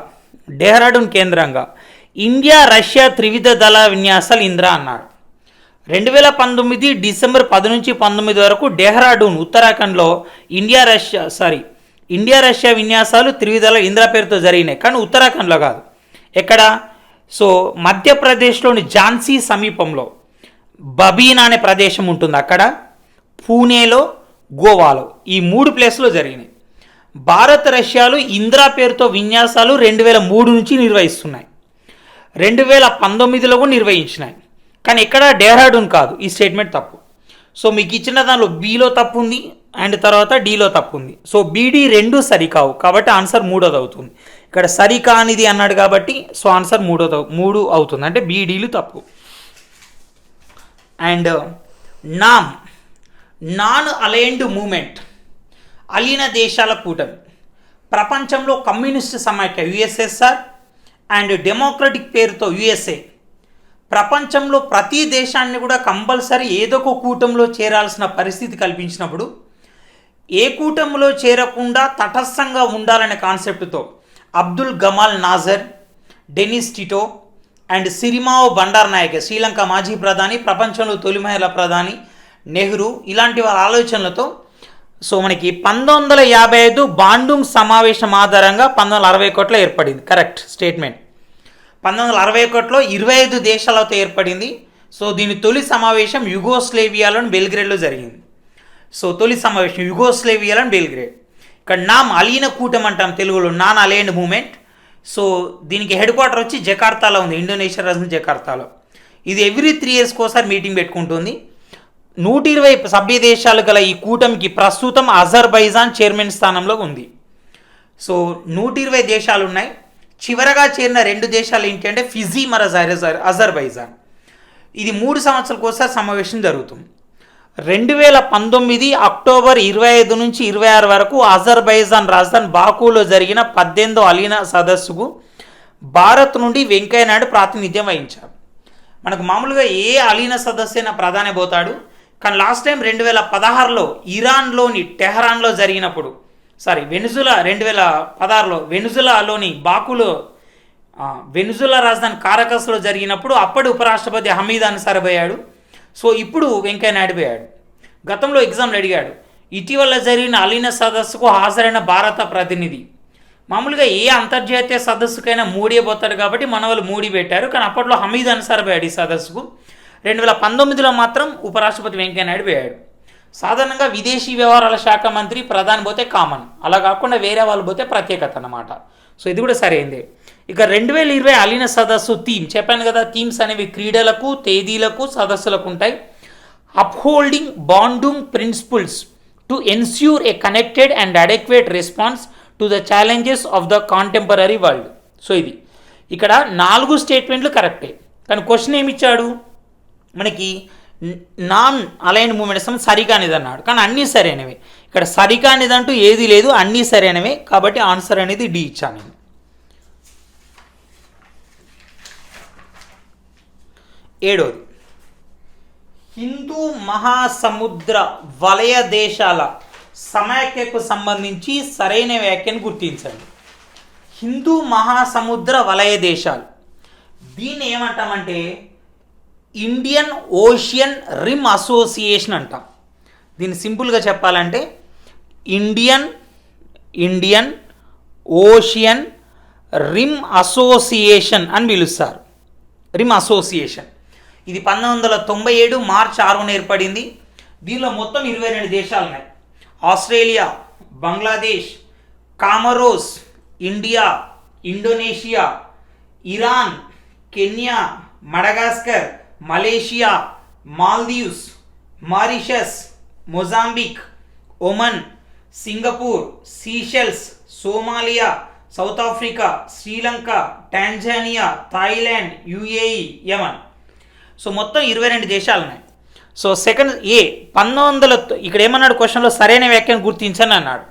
ఇండియా రష్యా త్రివిధ దళ విన్యాసాలు ఇంద్రా అన్నాడు. 2019 డిసెంబర్ 10 నుంచి 19 వరకు డెహ్రాడూన్ ఉత్తరాఖండ్లో ఇండియా రష్యా విన్యాసాలు త్రివిధ ఇంద్రా పేరుతో జరిగినాయి, కానీ ఉత్తరాఖండ్లో కాదు. ఎక్కడ? సో మధ్యప్రదేశ్లోని ఝాన్సీ సమీపంలో బబీనా అనే ప్రదేశం ఉంటుంది, అక్కడ, పూణేలో, గోవాలో, ఈ 3 ప్లేస్లో జరిగినాయి. భారత్ రష్యాలు ఇంద్రా పేరుతో విన్యాసాలు 2003 నుంచి నిర్వహిస్తున్నాయి, 2019లో కూడా నిర్వహించినాయి, కానీ ఎక్కడ? డెహ్రాడూన్ కాదు. ఈ స్టేట్మెంట్ తప్పు. సో మీకు ఇచ్చిన దానిలో బీలో తప్పు ఉంది అండ్ తర్వాత డీలో తప్పు ఉంది. సో బీడీ 2 సరికావు, కాబట్టి ఆన్సర్ 3ది అవుతుంది. ఇక్కడ సరికానిది అన్నాడు కాబట్టి సో ఆన్సర్ 3 అవుతుంది, అంటే బీడీలు తప్పు. అండ్ నాన్ అలైన్డ్ మూమెంట్, అలీన దేశాల కూటమి, ప్రపంచంలో కమ్యూనిస్టు సమాఖ్య యుఎస్ఎస్ఆర్ అండ్ డెమోక్రటిక్ పేరుతో యుఎస్ఏ, ప్రపంచంలో ప్రతి దేశాన్ని కూడా కంపల్సరీ ఏదో ఒక కూటమిలో చేరాల్సిన పరిస్థితి కల్పించినప్పుడు ఏ కూటమిలో చేరకుండా తటస్థంగా ఉండాలనే కాన్సెప్ట్తో Abdul Gamal Nasser, Denis Tito and Sirimavo Bandaranaike, Sri Lanka మాజీ ప్రధాని, ప్రపంచంలో తొలి మహిళా ప్రధాని నెహ్రూ, ఇలాంటి వాళ్ళ ఆలోచనలతో సో మనకి 1955 బాండుంగ్ సమావేశం ఆధారంగా 1961లో ఏర్పడింది. Correct statement. 1961లో 25 దేశాలతో ఏర్పడింది. సో దీని తొలి సమావేశం యుగోస్లేవియాలోని బెల్గ్రేడ్లో జరిగింది. సో తొలి సమావేశం యుగోస్లేవియాలోని బెల్గ్రేడ్. ఇక్కడ అలీన కూటమి అంటాం తెలుగులో, నాన్ అలైన్డ్ మూమెంట్. సో దీనికి హెడ్ క్వార్టర్ వచ్చి జకార్తాలో ఉంది, ఇండోనేషియా రాజధాని జకార్తాలో. ఇది ఎవ్రీ 3 ఇయర్స్కి ఒకసారి మీటింగ్ పెట్టుకుంటుంది. 120 సభ్య దేశాలు గల ఈ కూటమికి ప్రస్తుతం అజర్బైజాన్ చైర్మన్ స్థానంలో ఉంది. సో 120 దేశాలు ఉన్నాయి. చివరగా చేరిన 2 దేశాలు ఏంటి అంటే ఫిజీ మరి అజర్బైజాన్. ఇది 3 సంవత్సరాలకు ఒకసారి సమావేశం జరుగుతుంది. 2019 అక్టోబర్ 25 నుంచి 26 వరకు అజర్బైజాన్ రాజధాని బాకులో జరిగిన 18వ అలీన సదస్సుకు భారత్ నుండి వెంకయ్య నాయుడు ప్రాతినిధ్యం వహించారు. మనకు మామూలుగా ఏ అలీన సదస్సు అయినా ప్రధాని పోతాడు, కానీ లాస్ట్ టైం 2016లో ఇరాన్లోని టెహరాన్లో జరిగినప్పుడు, 2016లో వెనుజులాలోని బాకులో, వెనుజులా రాజధాని కారకస్లో జరిగినప్పుడు అప్పటి ఉపరాష్ట్రపతి హమీద్ అన్సారీ పోయాడు. సో ఇప్పుడు వెంకయ్య నాయుడు పోయాడు. గతంలో ఎగ్జామ్లు అడిగాడు, ఇటీవల జరిగిన అలీన సదస్సుకు హాజరైన భారత ప్రతినిధి. మామూలుగా ఏ అంతర్జాతీయ సదస్సుకైనా మోడీ పోతాడు కాబట్టి మన వాళ్ళు మోడీ పెట్టారు, కానీ అప్పట్లో హమీద్ అన్సారీ పోయాడు ఈ సదస్సుకు. 2019లో మాత్రం ఉపరాష్ట్రపతి వెంకయ్య నాయుడు పోయాడు. సాధారణంగా విదేశీ వ్యవహారాల శాఖ మంత్రి ప్రధాని పోతే కామన్, అలా కాకుండా వేరే వాళ్ళు పోతే ప్రత్యేకత అన్నమాట. సో ఇది కూడా సరైందే. ఇక 2020 అలీన సదస్సు థీమ్ చెప్పాను కదా, థీమ్స్ అనేవి క్రీడలకు, తేదీలకు, సదస్సులకు ఉంటాయి. Upholding Bandung principles to ensure a connected and adequate response to the challenges of the contemporary world. So ఇది ఇక్కడ 4 స్టేట్మెంట్లు కరెక్టే, కానీ క్వశ్చన్ ఏమి ఇచ్చాడు మనకి, నాన్ అలైన్డ్ మూమెంట్స్ సరికానిది అన్నాడు, కానీ అన్నీ సరైనవే. ఇక్కడ సరికానిదంటూ ఏది లేదు, అన్నీ సరైనవే, కాబట్టి ఆన్సర్ అనేది డి ఇచ్చాను నేను. 7వది హిందూ మహాసముద్ర వలయ దేశాల సమాఖ్యకు సంబంధించి సరైన వ్యాఖ్యను గుర్తించండి. హిందూ మహాసముద్ర వలయ దేశాలు, దీన్ని ఏమంటామంటే ఇండియన్ ఓషియన్ రిమ్ అసోసియేషన్ అంటాం. దీన్ని సింపుల్గా చెప్పాలంటే ఇండియన్ ఓషియన్ రిమ్ అసోసియేషన్ అని పిలుస్తారు. రిమ్ అసోసియేషన్ ఇది 1997 మార్చి 6న ఏర్పడింది. దీనిలో మొత్తం 22 దేశాలు ఉన్నాయి. Australia, Bangladesh, Comoros, India, Indonesia, Iran, Kenya, Madagascar, Malaysia, Maldives, Mauritius, Mozambique, Oman, Singapore, Seychelles, Somalia, South Africa, Sri Lanka, Tanzania, Thailand, UAE, Yemen. So మొత్తం 22 దేశాలు ఉన్నాయి. సో సెకండ్ ఏ 1900 ఇక్కడ ఏమన్నాడు క్వశ్చన్లో సరైన వ్యాఖ్యను గుర్తించని అన్నాడు.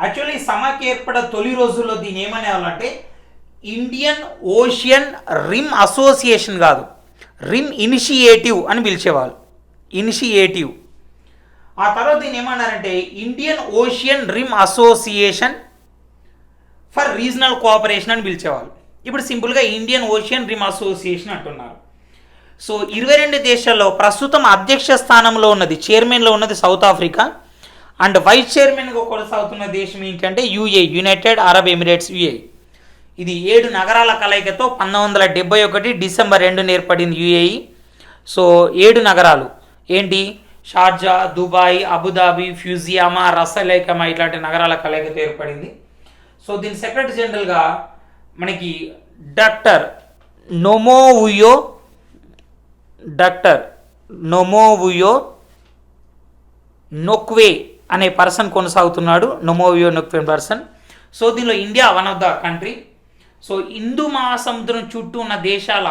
యాక్చువల్లీ సమాఖ్య ఏర్పడ తొలి రోజుల్లో దీన్ని ఏమనేవాళ్ళంటే ఇండియన్ ఓషియన్ రిమ్ అసోసియేషన్ కాదు, రిమ్ ఇనిషియేటివ్ అని పిలిచేవాళ్ళు. ఇనిషియేటివ్. ఆ తర్వాత దీన్ని ఏమన్నారంటే Indian ocean rim association for regional cooperation అని పిలిచేవాళ్ళు. ఇప్పుడు సింపుల్గా ఇండియన్ ఓషియన్ రిమ్ అసోసియేషన్ అంటున్నారు. సో 22 దేశాల్లో ప్రస్తుతం అధ్యక్ష స్థానంలో ఉన్నది, చైర్మన్లో ఉన్నది సౌత్ ఆఫ్రికా. అండ్ వైస్ చైర్మన్గా కొనసాగుతున్న దేశం ఏంటంటే UAE, United Arab Emirates, UAE. ఇది 7 నగరాల కలయికతో 1971 డిసెంబర్ 2 ఏర్పడింది యుఏఈ. సో 7 నగరాలు ఏంటి? షార్జా, దుబాయ్, అబుదాబి, ఫ్యూజియామా, రసలైకమా ఇట్లాంటి నగరాల కలయికతో ఏర్పడింది. సో దీని సెక్రటరీ జనరల్గా మనకి డాక్టర్ నొమోవుయో నొక్వే అనే పర్సన్ కొనసాగుతున్నాడు. నొమోవుయో నొక్వే పర్సన్. సో దీనిలో India one of the country. So Hindu మహాసముద్రం చుట్టూ ఉన్న దేశాల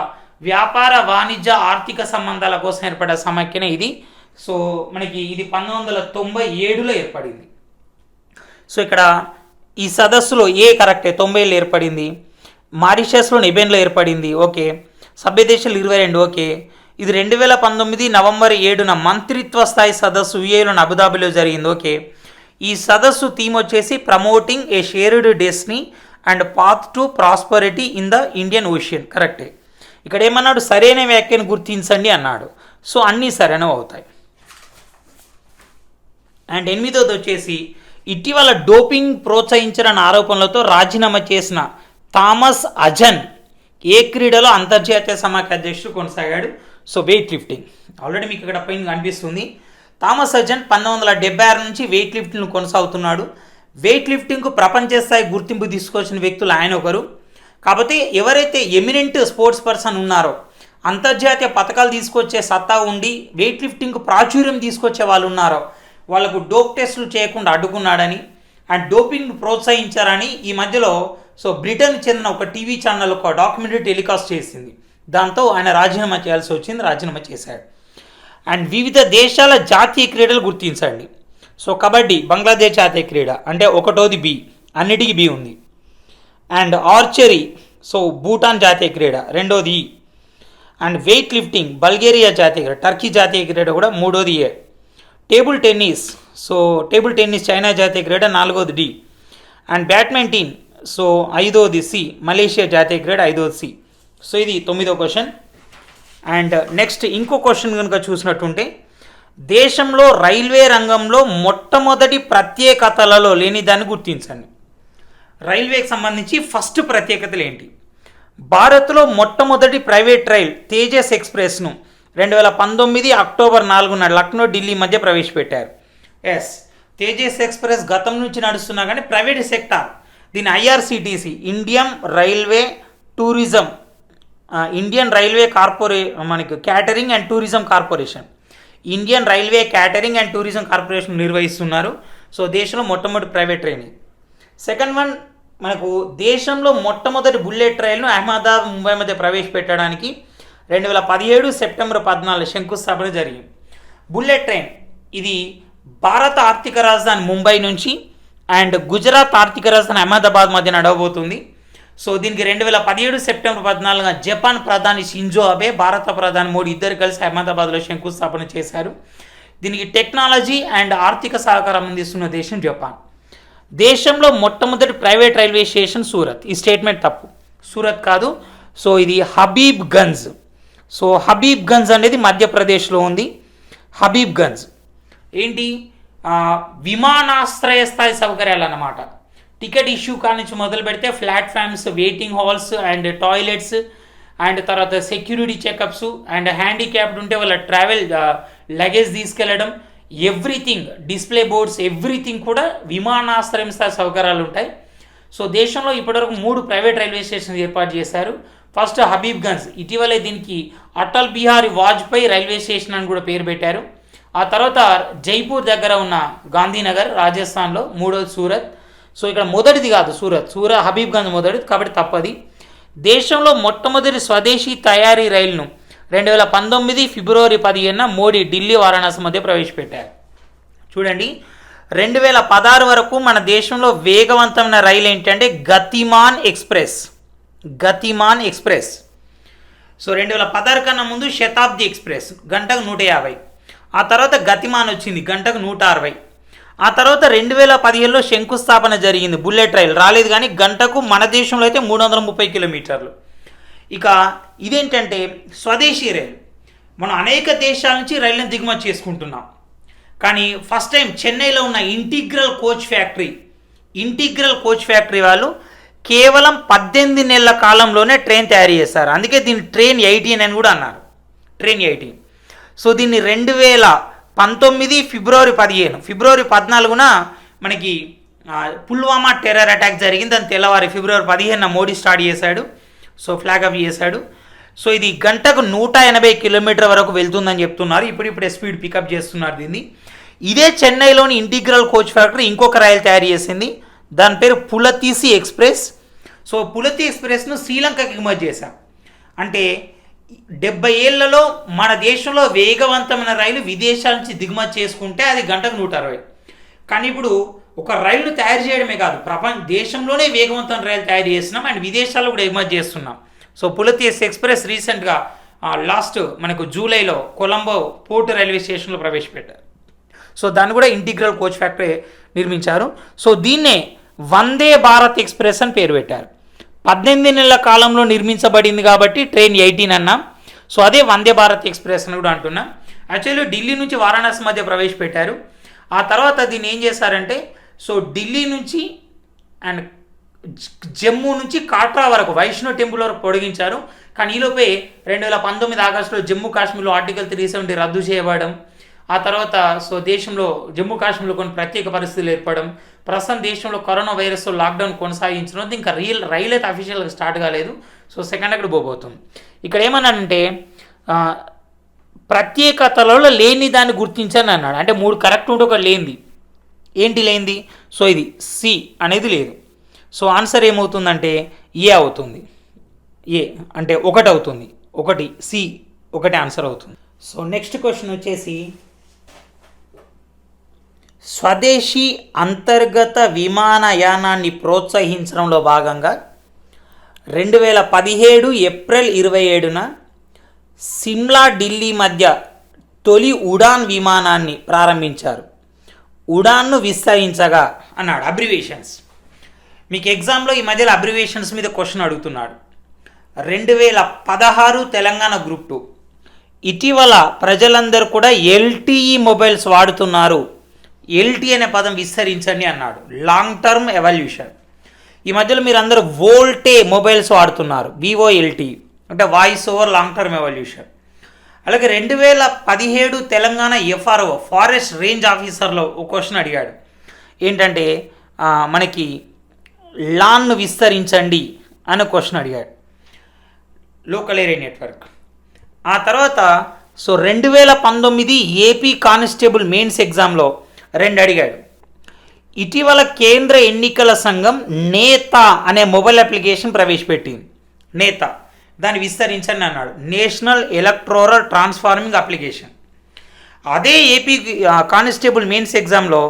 వ్యాపార, వాణిజ్య, ఆర్థిక సంబంధాల కోసం ఏర్పడే సమాఖ్యనే ఇది. సో మనకి ఇది 1997లో ఏర్పడింది. సో ఇక్కడ ఈ సదస్సులో ఏ కరెక్టే, 90లో ఏర్పడింది. మారిషస్లో నెబెన్లో ఏర్పడింది, ఓకే. సభ్య దేశాలు 22, ఓకే. ఇది 2019 నవంబర్ 7న మంత్రిత్వ స్థాయి సదస్సు యుఏలోని అబుదాబిలో జరిగింది, ఓకే. ఈ సదస్సు థీమ్ వచ్చేసి promoting A shared destiny and path to prosperity in the Indian ocean, కరెక్టే. ఇక్కడ ఏమన్నాడు? సరైన వ్యాఖ్యను గుర్తించండి అన్నాడు. సో అన్నీ సరైనవి అవుతాయి. అండ్ 8వది వచ్చేసి ఇటీవల డోపింగ్ ప్రోత్సహించిన ఆరోపణలతో రాజీనామా చేసిన థామస్ అజన్ ఏ క్రీడలో అంతర్జాతీయ సమాఖ్య అధ్యక్షుడు కొనసాగాడు? So weight lifting. ఆల్రెడీ మీకు ఇక్కడ పైన కనిపిస్తుంది. థామస్ అజన్ 1976 నుంచి వెయిట్ లిఫ్టింగ్ కొనసాగుతున్నాడు. వెయిట్ లిఫ్టింగ్కు ప్రపంచ స్థాయి గుర్తింపు తీసుకొచ్చిన వ్యక్తులు ఆయన ఒకరు. కాకపోతే ఎవరైతే ఎమినెంట్ స్పోర్ట్స్ పర్సన్ ఉన్నారో, అంతర్జాతీయ పథకాలు తీసుకొచ్చే సత్తా ఉండి వెయిట్ లిఫ్టింగ్కు ప్రాచుర్యం తీసుకొచ్చే వాళ్ళు ఉన్నారో వాళ్ళకు డోప్ టెస్టులు చేయకుండా అడ్డుకున్నాడని అండ్ డోపింగ్ ప్రోత్సహించారని ఈ మధ్యలో సో బ్రిటన్కి చెందిన ఒక టీవీ ఛానల్ ఒక డాక్యుమెంటరీ టెలికాస్ట్ చేసింది. దాంతో ఆయన రాజీనామా చేయాల్సి వచ్చింది, రాజీనామా చేశాడు. అండ్ వివిధ దేశాల జాతీయ క్రీడలు గుర్తించండి. సో కబడ్డీ బంగ్లాదేశ్ జాతీయ క్రీడ, అంటే 1వ బి, అన్నిటికీ బి ఉంది. అండ్ ఆర్చరీ సో భూటాన్ జాతీయ క్రీడ, 2వది ఈ. అండ్ వెయిట్ లిఫ్టింగ్ బల్గేరియా జాతీయ క్రీడ, టర్కీ జాతీయ క్రీడ కూడా 3వది A. Table tennis so table tennis China జాతీయ క్రీడ, 4వది డి. అండ్ బ్యాడ్మింటన్ సో 5వది సి, మలేషియా జాతీయ క్రీడ 5వది సి. సో ఇది 9వ క్వశ్చన్. అండ్ నెక్స్ట్ ఇంకో క్వశ్చన్ కనుక చూసినట్టుంటే దేశంలో రైల్వే రంగంలో మొట్టమొదటి ప్రత్యేకతలలో లేని దాన్ని గుర్తించండి. రైల్వేకి సంబంధించి ఫస్ట్ ప్రత్యేకతలు ఏంటి? భారత్లో మొట్టమొదటి ప్రైవేట్ రైల్ తేజస్ ఎక్స్ప్రెస్ను 2019 అక్టోబర్ 4న లక్నో, ఢిల్లీ మధ్య ప్రవేశపెట్టారు. ఎస్, తేజస్ ఎక్స్ప్రెస్ గతం నుంచి నడుస్తున్నా కానీ ప్రైవేట్ సెక్టార్ దీని ఐఆర్సిటిసి ఇండియన్ రైల్వే మనకి catering and tourism corporation, Indian railway catering and tourism corporation నిర్వహిస్తున్నారు. సో దేశంలో మొట్టమొదటి ప్రైవేట్ ట్రైన్. సెకండ్ వన్ మనకు దేశంలో మొట్టమొదటి బుల్లెట్ రైలును అహ్మదాబాద్, ముంబై మధ్య ప్రవేశపెట్టడానికి 2017 సెప్టెంబర్ 14 శంకుస్థాపన జరిగింది. బుల్లెట్ ట్రైన్ ఇది భారత ఆర్థిక రాజధాని ముంబై నుంచి అండ్ గుజరాత్ ఆర్థిక రాజధాని అహ్మదాబాద్ మధ్య నడవబోతుంది. సో దీనికి 2017 సెప్టెంబర్ 14 జపాన్ ప్రధాని షింజో అబే, భారత ప్రధాని మోడీ ఇద్దరు కలిసి అహ్మదాబాద్లో శంకుస్థాపన చేశారు. దీనికి టెక్నాలజీ అండ్ ఆర్థిక సహకారం అందిస్తున్న దేశం జపాన్. దేశంలో మొట్టమొదటి ప్రైవేట్ రైల్వే స్టేషన్ సూరత్. ఈ స్టేట్మెంట్ తప్పు, సూరత్ కాదు. సో ఇది హబీబ్గంజ్. సో హబీబ్గంజ్ అనేది మధ్యప్రదేశ్లో ఉంది. హబీబ్గంజ్ ఏంటి? విమానాశ్రయ స్థాయి సౌకర్యాలు అన్నమాట. టికెట్ ఇష్యూ కాడి నుంచి మొదలు పెడితే platforms, waiting halls and toilets and తర్వాత సెక్యూరిటీ చెకప్స్ అండ్ హ్యాండిక్యాప్డ్ ఉంటే వాళ్ళ ట్రావెల్ లగేజ్ తీసుకెళ్ళడం, ఎవ్రీథింగ్, డిస్ప్లే బోర్డ్స్, ఎవ్రీథింగ్ కూడా విమానాశ్రయం స్థాయి సౌకర్యాలు ఉంటాయి. సో దేశంలో ఇప్పటివరకు 3 ప్రైవేట్ రైల్వే స్టేషన్స్ ఏర్పాటు చేశారు. ఫస్ట్ హబీబ్గంజ్, ఇటీవలే దీనికి అటల్ బిహారీ వాజ్పేయి రైల్వే స్టేషన్ అని కూడా పేరు పెట్టారు. ఆ తర్వాత జైపూర్ దగ్గర ఉన్న గాంధీనగర్ రాజస్థాన్లో, 3వది సూరత్. సో ఇక్కడ మొదటిది కాదు సూరత్ హబీబ్గంజ్ మొదటిది కాబట్టి తప్పది. దేశంలో మొట్టమొదటి స్వదేశీ తయారీ రైలును 2019 ఫిబ్రవరి 15న మోడీ ఢిల్లీ వారణాసి మధ్య ప్రవేశపెట్టారు. చూడండి, 2016 వరకు మన దేశంలో వేగవంతమైన రైలు ఏంటంటే గతిమాన్ ఎక్స్ప్రెస్. సో 2016 కన్నా ముందు శతాబ్ది ఎక్స్ప్రెస్ గంటకు 150, ఆ తర్వాత గతిమాన్ వచ్చింది గంటకు 160, ఆ తర్వాత 2017లో శంకుస్థాపన జరిగింది బుల్లెట్ రైలు రాలేదు, కానీ గంటకు మన దేశంలో అయితే 330 కిలోమీటర్లు. ఇక ఇదేంటంటే స్వదేశీ రైలు. మనం అనేక దేశాల నుంచి రైళ్లను దిగుమతి చేసుకుంటున్నాం, కానీ ఫస్ట్ టైం చెన్నైలో ఉన్న ఇంటిగ్రల్ కోచ్ ఫ్యాక్టరీ వాళ్ళు కేవలం 18 నెలల కాలంలోనే ట్రైన్ తయారు చేశారు. అందుకే దీన్ని ట్రైన్ 18 అని కూడా అన్నారు, ట్రైన్ 18. సో దీన్ని 2019 ఫిబ్రవరి 14న మనకి పుల్వామా టెర్రర్ అటాక్ జరిగింది. దాని తెల్లవారి ఫిబ్రవరి 15న మోడీ స్టార్ట్ చేశాడు, సో ఫ్లాగ్ ఆఫ్ చేశాడు. సో ఇది గంటకు 180 కిలోమీటర్ వరకు వెళ్తుందని చెప్తున్నారు. ఇప్పుడిప్పుడే స్పీడ్ పికప్ చేస్తున్నారు దీన్ని. ఇదే చెన్నైలోని ఇంటిగ్రల్ కోచ్ ఫ్యాక్టరీ ఇంకొక రైలు తయారు చేసింది, దాని పేరు పులతీసి ఎక్స్ప్రెస్. సో పులతి ఎక్స్ప్రెస్ను శ్రీలంకకి ఎగుమతి చేశాం. అంటే 70 ఏళ్లలో మన దేశంలో వేగవంతమైన రైలు విదేశాల నుంచి దిగుమతి చేసుకుంటే అది గంటకు 160. కానీ ఇప్పుడు ఒక రైలును తయారు చేయడమే కాదు, దేశంలోనే వేగవంతమైన రైలు తయారు చేస్తున్నాం అండ్ విదేశాల్లో కూడా ఎగుమతి చేస్తున్నాం. సో పులతీసి ఎక్స్ప్రెస్ రీసెంట్గా లాస్ట్ మనకు జూలైలో కొలంబో పోర్ట్ రైల్వే స్టేషన్లో ప్రవేశపెట్టారు. సో దాన్ని కూడా ఇంటిగ్రల్ కోచ్ ఫ్యాక్టరీ నిర్మించారు. సో దీన్నే వందే భారత్ ఎక్స్ప్రెస్ అని పేరు పెట్టారు. 18 నెలల కాలంలో నిర్మించబడింది కాబట్టి ట్రైన్ 18 అన్నాం. సో అదే వందే భారత్ ఎక్స్ప్రెస్ అని కూడా అంటున్నాం. యాక్చువల్లీ ఢిల్లీ నుంచి వారణాసి మధ్య ప్రవేశపెట్టారు. ఆ తర్వాత దీన్ని ఏం చేశారంటే, సో ఢిల్లీ నుంచి అండ్ జమ్మూ నుంచి కాట్రా వరకు వైష్ణో టెంపుల్ వరకు పొడిగించారు. కానీ ఈలోపే 2019 ఆగస్టులో జమ్మూ కాశ్మీర్లో ఆర్టికల్ 370 రద్దు చేయబడడం, ఆ తర్వాత సో దేశంలో జమ్మూ కాశ్మీర్లో కొన్ని ప్రత్యేక పరిస్థితులు ఏర్పడడం, ప్రస్తుతం దేశంలో కరోనా వైరస్తో లాక్డౌన్ కొనసాగించడం, ఇంకా రైలు అయితే అఫీషియల్గా స్టార్ట్ కాలేదు. సో సెకండ్ అక్కడ పోబోతుంది. ఇక్కడ ఏమన్నాడంటే ప్రత్యేకతలలో లేని దాన్ని గుర్తించని అన్నాడు. అంటే 3 కరెక్ట్ ఉంటే ఒక లేనిది ఏంటి లేనిది? సో ఇది సి అనేది లేదు. సో ఆన్సర్ ఏమవుతుందంటే ఏ అవుతుంది. ఏ అంటే 1 అవుతుంది, 1 సి 1 ఆన్సర్ అవుతుంది. సో నెక్స్ట్ క్వశ్చన్ వచ్చేసి స్వదేశీ అంతర్గత విమానయానాన్ని ప్రోత్సహించడంలో భాగంగా 2017 ఏప్రిల్ 27న సిమ్లా ఢిల్లీ మధ్య తొలి ఉడాన్ విమానాన్ని ప్రారంభించారు. ఉడాన్ను విస్తరించగా అన్నాడు. అబ్రివేషన్స్ మీకు ఎగ్జామ్లో ఈ మధ్యలో అబ్రివేషన్స్ మీద క్వశ్చన్ అడుగుతున్నాడు. 2016 తెలంగాణ గ్రూప్ 2. ఇటీవల ప్రజలందరూ కూడా ఎల్టీఈ మొబైల్స్ వాడుతున్నారు, ఎల్టీ అనే పదం విస్తరించండి అన్నాడు. Long term evolution. ఈ మధ్యలో మీరు అందరూ వోల్టే మొబైల్స్ వాడుతున్నారు, విఓఎల్టీ అంటే voice over long term evolution. అలాగే 2017 తెలంగాణ ఎఫ్ఆర్ఓ ఫారెస్ట్ రేంజ్ ఆఫీసర్లో ఒక క్వశ్చన్ అడిగాడు. ఏంటంటే మనకి లాన్ను విస్తరించండి అని క్వశ్చన్ అడిగాడు, లోకల్ ఏరియా నెట్వర్క్. ఆ తర్వాత సో 2019 ఏపీ కానిస్టేబుల్ మెయిన్స్ ఎగ్జామ్లో 2 అడిగాడు. ఇటీవల కేంద్ర ఎన్నికల సంఘం నేత అనే మొబైల్ అప్లికేషన్ ప్రవేశపెట్టింది. నేత దాన్ని విస్తరించండి అన్నాడు. National electoral transforming application. అదే ఏపీ కానిస్టేబుల్ మెయిన్స్ ఎగ్జామ్లో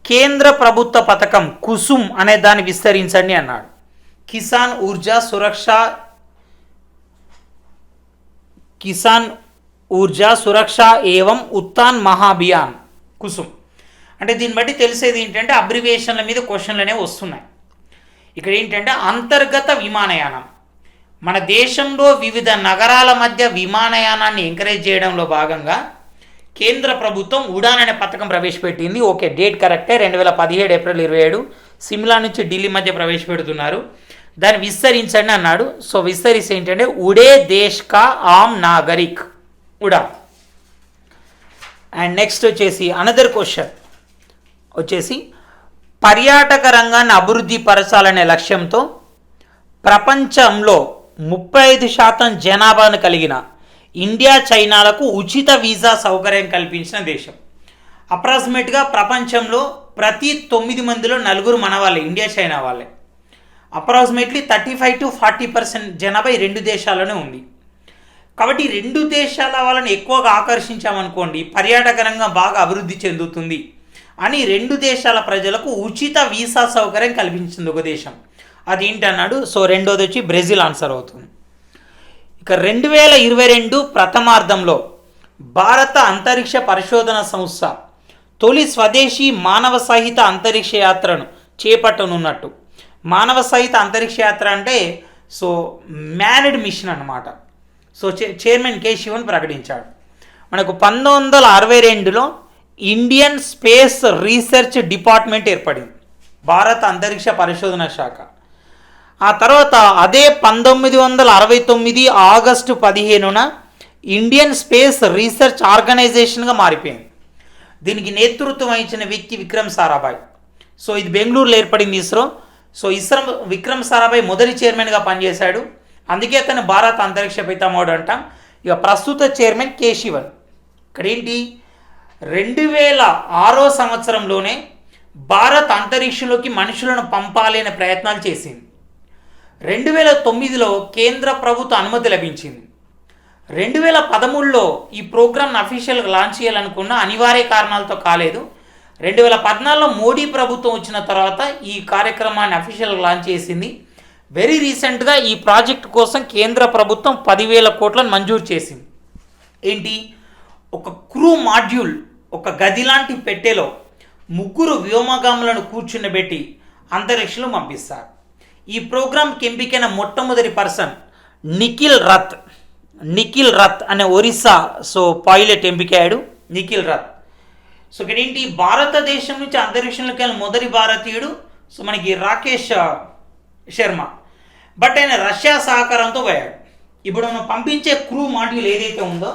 కేంద్ర ప్రభుత్వ పథకం కుసుమ్ అనే దాన్ని విస్తరించండి అన్నాడు. కిసాన్ ఊర్జా సురక్ష ఏవం ఉత్తాన్ మహాభియాన్ కుసుమ్. అంటే దీన్ని బట్టి తెలిసేది ఏంటంటే అబ్రివేషన్ల మీద క్వశ్చన్లు అనేవి వస్తున్నాయి. ఇక్కడ ఏంటంటే అంతర్గత విమానయానం, మన దేశంలో వివిధ నగరాల మధ్య విమానయానాన్ని ఎంకరేజ్ చేయడంలో భాగంగా కేంద్ర ప్రభుత్వం ఉడాన్ అనే పథకం ప్రవేశపెట్టింది. ఓకే, డేట్ కరెక్టే. 2017 ఏప్రిల్ 27 సిమ్లా నుంచి ఢిల్లీ మధ్య ప్రవేశపెడుతున్నారు. దాన్ని విస్తరించండి అన్నాడు. సో విస్తరిస్తే ఏంటంటే ఉడే దేశ్ కా ఆమ్ నాగరిక్ ఉడాన్. అండ్ నెక్స్ట్ వచ్చేసి అనదర్ క్వశ్చన్ వచ్చేసి పర్యాటక రంగాన్ని అభివృద్ధి పరచాలనే లక్ష్యంతో ప్రపంచంలో 35% జనాభాను కలిగిన ఇండియా చైనాలకు ఉచిత వీసా సౌకర్యం కల్పించిన దేశం. అప్రాక్సిమేట్గా ప్రపంచంలో ప్రతి 9 మందిలో 4 మన వాళ్ళే, ఇండియా చైనా వాళ్ళే. అప్రాక్సిమేట్లీ 35-40% జనాభా ఈ 2 దేశాల్లోనే ఉంది. కాబట్టి 2 దేశాల వాళ్ళని ఎక్కువగా ఆకర్షించామనుకోండి, పర్యాటకరంగా బాగా అభివృద్ధి చెందుతుంది అని 2 దేశాల ప్రజలకు ఉచిత వీసా సౌకర్యం కల్పించింది ఒక దేశం. అది ఏంటన్నాడు. సో రెండోది వచ్చి బ్రెజిల్ ఆన్సర్ అవుతుంది. ఇక 2022 ప్రథమార్థంలో భారత అంతరిక్ష పరిశోధన సంస్థ తొలి స్వదేశీ మానవ సహిత అంతరిక్ష యాత్రను చేపట్టనున్నట్టు. మానవ సహిత అంతరిక్ష యాత్ర అంటే సో మ్యాన్డ్ మిషన్ అన్నమాట. సో చైర్మన్ కె శివన్ ప్రకటించాడు. మనకు 1962లో ఇండియన్ స్పేస్ రీసెర్చ్ డిపార్ట్మెంట్ ఏర్పడింది, భారత అంతరిక్ష పరిశోధన శాఖ. ఆ తర్వాత అదే 1969 ఆగస్టు 15న ఇండియన్ స్పేస్ రీసెర్చ్ ఆర్గనైజేషన్గా మారిపోయింది. దీనికి నేతృత్వం వహించిన వ్యక్తి విక్రమ్ సారాభాయ్. సో ఇది బెంగళూరులో ఏర్పడింది ఇస్రో. సో విక్రమ్ సారాభాయ్ మొదటి చైర్మన్గా పనిచేశాడు, అందుకే అతను భారత అంతరిక్ష పితామహుడు అంటాం. ఇక ప్రస్తుత చైర్మన్ కె శివన్. ఇక్కడ ఏంటి, 2006 సంవత్సరంలోనే భారత్ అంతరిక్షంలోకి మనుషులను పంపాలి అనే ప్రయత్నాలు చేసింది. 2009లో కేంద్ర ప్రభుత్వ అనుమతి లభించింది. 2013లో ఈ ప్రోగ్రామ్ను అఫీషియల్గా లాంచ్ చేయాలనుకున్న అనివార్య కారణాలతో కాలేదు. 2014లో మోడీ ప్రభుత్వం వచ్చిన తర్వాత ఈ కార్యక్రమాన్ని అఫీషియల్గా లాంచ్ చేసింది. వెరీ రీసెంట్గా ఈ ప్రాజెక్ట్ కోసం కేంద్ర ప్రభుత్వం 10,000 కోట్లను మంజూరు చేసింది. ఏంటి, ఒక క్రూ మాడ్యూల్, ఒక గది లాంటి పెట్టెలో 3 వ్యోమగాములను కూర్చుండబెట్టి అంతరిక్షంలో పంపిస్తారు. ఈ ప్రోగ్రాంకి ఎంపికైన మొట్టమొదటి పర్సన్ నిఖిల్ రత్ అనే ఒరిస్సా సో పైలట్ ఎంపికయ్యాడు, నిఖిల్ రత్. సో ఇక్కడ ఏంటి, భారతదేశం నుంచి అంతరిక్షంలోకి వెళ్ళిన మొదటి భారతీయుడు సో మనకి రాకేష్ శర్మ. బట్ ఆయన రష్యా సహకారంతో పోయాడు. ఇప్పుడు మనం పంపించే క్రూ మాడ్యూల్ ఏదైతే ఉందో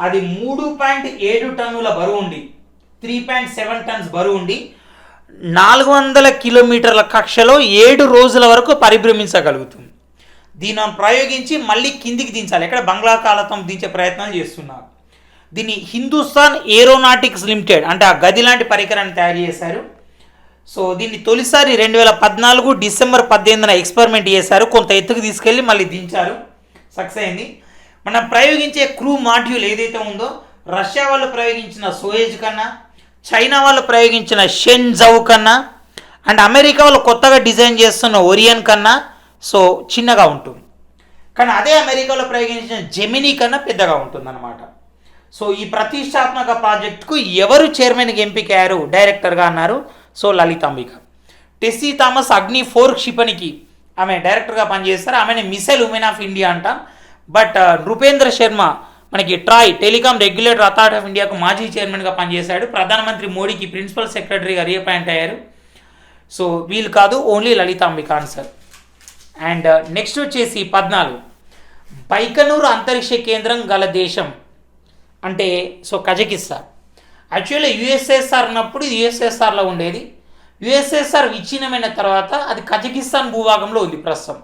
అది 3.7 టన్నుల బరువు ఉండి 3.7 టన్స్ బరువు ఉండి 400 కిలోమీటర్ల కక్షలో 7 రోజుల వరకు పరిభ్రమించగలుగుతుంది. దీన్ని ప్రయోగించి మళ్ళీ కిందికి దించాలి, ఎక్కడ బంగాళాఖాతం దించే ప్రయత్నాలు చేస్తున్నారు. దీన్ని హిందుస్థాన్ ఏరోనాటిక్స్ లిమిటెడ్ అంటే ఆ గది లాంటి పరికరాన్ని తయారు చేశారు. సో దీన్ని తొలిసారి 2014 డిసెంబర్ 18న ఎక్స్పెరిమెంట్ చేశారు, కొంత ఎత్తుకు తీసుకెళ్ళి మళ్ళీ దించారు, సక్సెస్ అయింది. మనం ప్రయోగించే క్రూ మాడ్యూల్ ఏదైతే ఉందో రష్యా వాళ్ళు ప్రయోగించిన సోయేజ్ కన్నా, చైనా వాళ్ళు ప్రయోగించిన షెన్జౌ కన్నా అండ్ అమెరికా వాళ్ళు కొత్తగా డిజైన్ చేస్తున్న ఒరియన్ కన్నా సో చిన్నగా ఉంటుంది. కానీ అదే అమెరికాలో ప్రయోగించిన జెమినీ కన్నా పెద్దగా ఉంటుంది అన్నమాట. సో ఈ ప్రతిష్టాత్మక ప్రాజెక్టుకు ఎవరు చైర్మన్కి ఎంపికయ్యారు, డైరెక్టర్గా అన్నారు సో లలితాంబిక. టెస్సీ థామస్ అగ్ని 4 క్షిపణికి ఆమె డైరెక్టర్గా పనిచేస్తారు. ఆమెను మిసైల్ ఉమెన్ ఆఫ్ ఇండియా అంటాం. బట్ నృపేంద్ర శర్మ మనకి Troy telecom regulator authority of ఇండియాకు మాజీ చైర్మన్గా పనిచేశాడు. ప్రధానమంత్రి మోడీకి ప్రిన్సిపల్ సెక్రటరీగా రీఅపాయింట్ అయ్యారు. సో వీళ్ళు కాదు, only Lalitambika answer. And next వచ్చేసి 14 బైకనూరు అంతరిక్ష కేంద్రం గల దేశం అంటే సో కజకిస్తాన్. యాక్చువల్లీ యుఎస్ఎస్ఆర్ ఉన్నప్పుడు ఇది యుఎస్ఎస్ఆర్లో ఉండేది. యుఎస్ఎస్ఆర్ విచ్ఛిన్నమైన తర్వాత అది కజకిస్తాన్ భూభాగంలో ఉంది ప్రస్తుతం.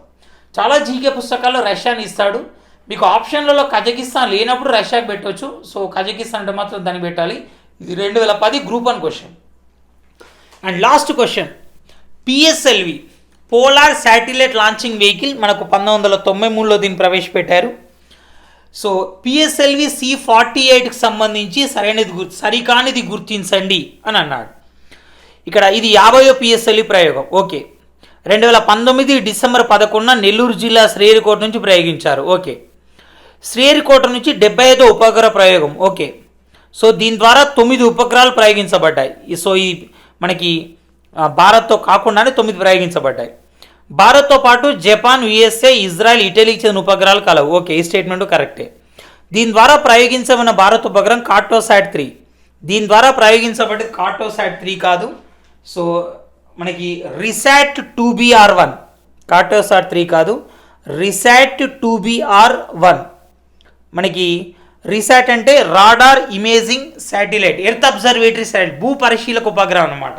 చాలా జీకే పుస్తకాల్లో రష్యాని ఇస్తాడు, మీకు ఆప్షన్లలో కజకిస్తాన్ లేనప్పుడు రష్యాకి పెట్టవచ్చు. సో కజకిస్తాన్ అంటే మాత్రం దాన్ని పెట్టాలి. ఇది 2010 group 1 question. And last question, PSLV polar satellite launching vehicle మనకు 1993లో దీన్ని ప్రవేశపెట్టారు. సో పిఎస్ఎల్వి C-48కి సంబంధించి సరికానిది గుర్తించండి అని అన్నాడు. ఇక్కడ ఇది 50వ పిఎస్ఎల్వి ప్రయోగం. ఓకే, 2019 డిసెంబర్ 11న నెల్లూరు జిల్లా శ్రీహరికోట నుంచి ప్రయోగించారు. ఓకే, శ్రీహరికోట నుంచి 75వ ఉపగ్రహ ప్రయోగం. ఓకే, సో దీని ద్వారా 9 ఉపగ్రహాలు ప్రయోగించబడ్డాయి. సో ఈ మనకి భారత్తో కాకుండానే 9 ప్రయోగించబడ్డాయి. భారత్తో పాటు జపాన్, యుఎస్ఏ, ఇజ్రాయెల్, ఇటలీకి చెందిన ఉపగ్రహాలు కలవు. ఓకే, ఈ స్టేట్మెంట్ కరెక్టే. దీని ద్వారా ప్రయోగించబడిన భారత్ ఉపగ్రహం కార్టోసాట్ 3. దీని ద్వారా ప్రయోగించబడ్డది కార్టోసాట్ 3 కాదు, సో మనకి రిసాట్ 2BR1. కార్టోసాట్ 3 కాదు, రిసాట్ 2BR1. మనకి రిసాట్ అంటే radar imaging satellite, earth observatory satellite, భూ పరిశీలక ఉపగ్రహం అనమాట.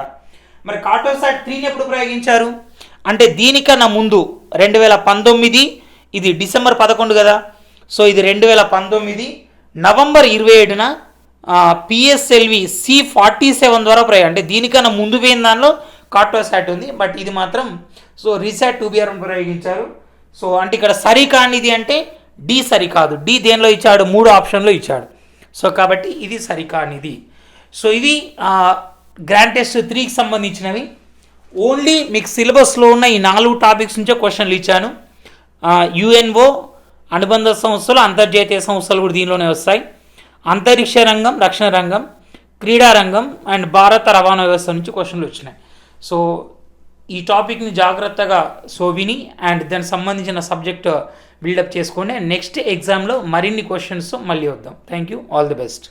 మరి కార్టోసాట్ 3ని ఎప్పుడు ప్రయోగించారు అంటే దీనికన్నా ముందు 2019, ఇది డిసెంబర్ 11 కదా. సో ఇది 2019 నవంబర్ 27న పిఎస్ఎల్వి C47 ద్వారా అంటే దీనికన్నా ముందు పోయిన దానిలో కార్టోసాట్ ఉంది, బట్ ఇది మాత్రం సో రీసాట్ 2BR ప్రయోగించారు. సో అంటే ఇక్కడ సరికానిది అంటే డి సరికాదు, డి దేనిలో ఇచ్చాడు, 3 ఆప్షన్లో ఇచ్చాడు. సో కాబట్టి ఇది సరికానిది. సో ఇది గ్రాండ్ టెస్ట్ 3కి సంబంధించినవి. ఓన్లీ మీకు సిలబస్లో ఉన్న ఈ 4 టాపిక్స్ నుంచే క్వశ్చన్లు ఇచ్చాను. యుఎన్ఓ, అనుబంధ సంస్థలు, అంతర్జాతీయ సంస్థలు కూడా దీనిలోనే వస్తాయి. అంతరిక్ష రంగం, రక్షణ రంగం, క్రీడా రంగం అండ్ భారత రవాణా వ్యవస్థ నుంచి క్వశ్చన్లు వచ్చినాయి. సో ఈ టాపిక్ని జాగ్రత్తగా విని అండ్ దానికి సంబంధించిన సబ్జెక్ట్ బిల్డప్ చేసుకోండి. నెక్స్ట్ ఎగ్జామ్లో మరిన్ని క్వశ్చన్స్ మళ్ళీ వద్దాం. Thank you, all the best.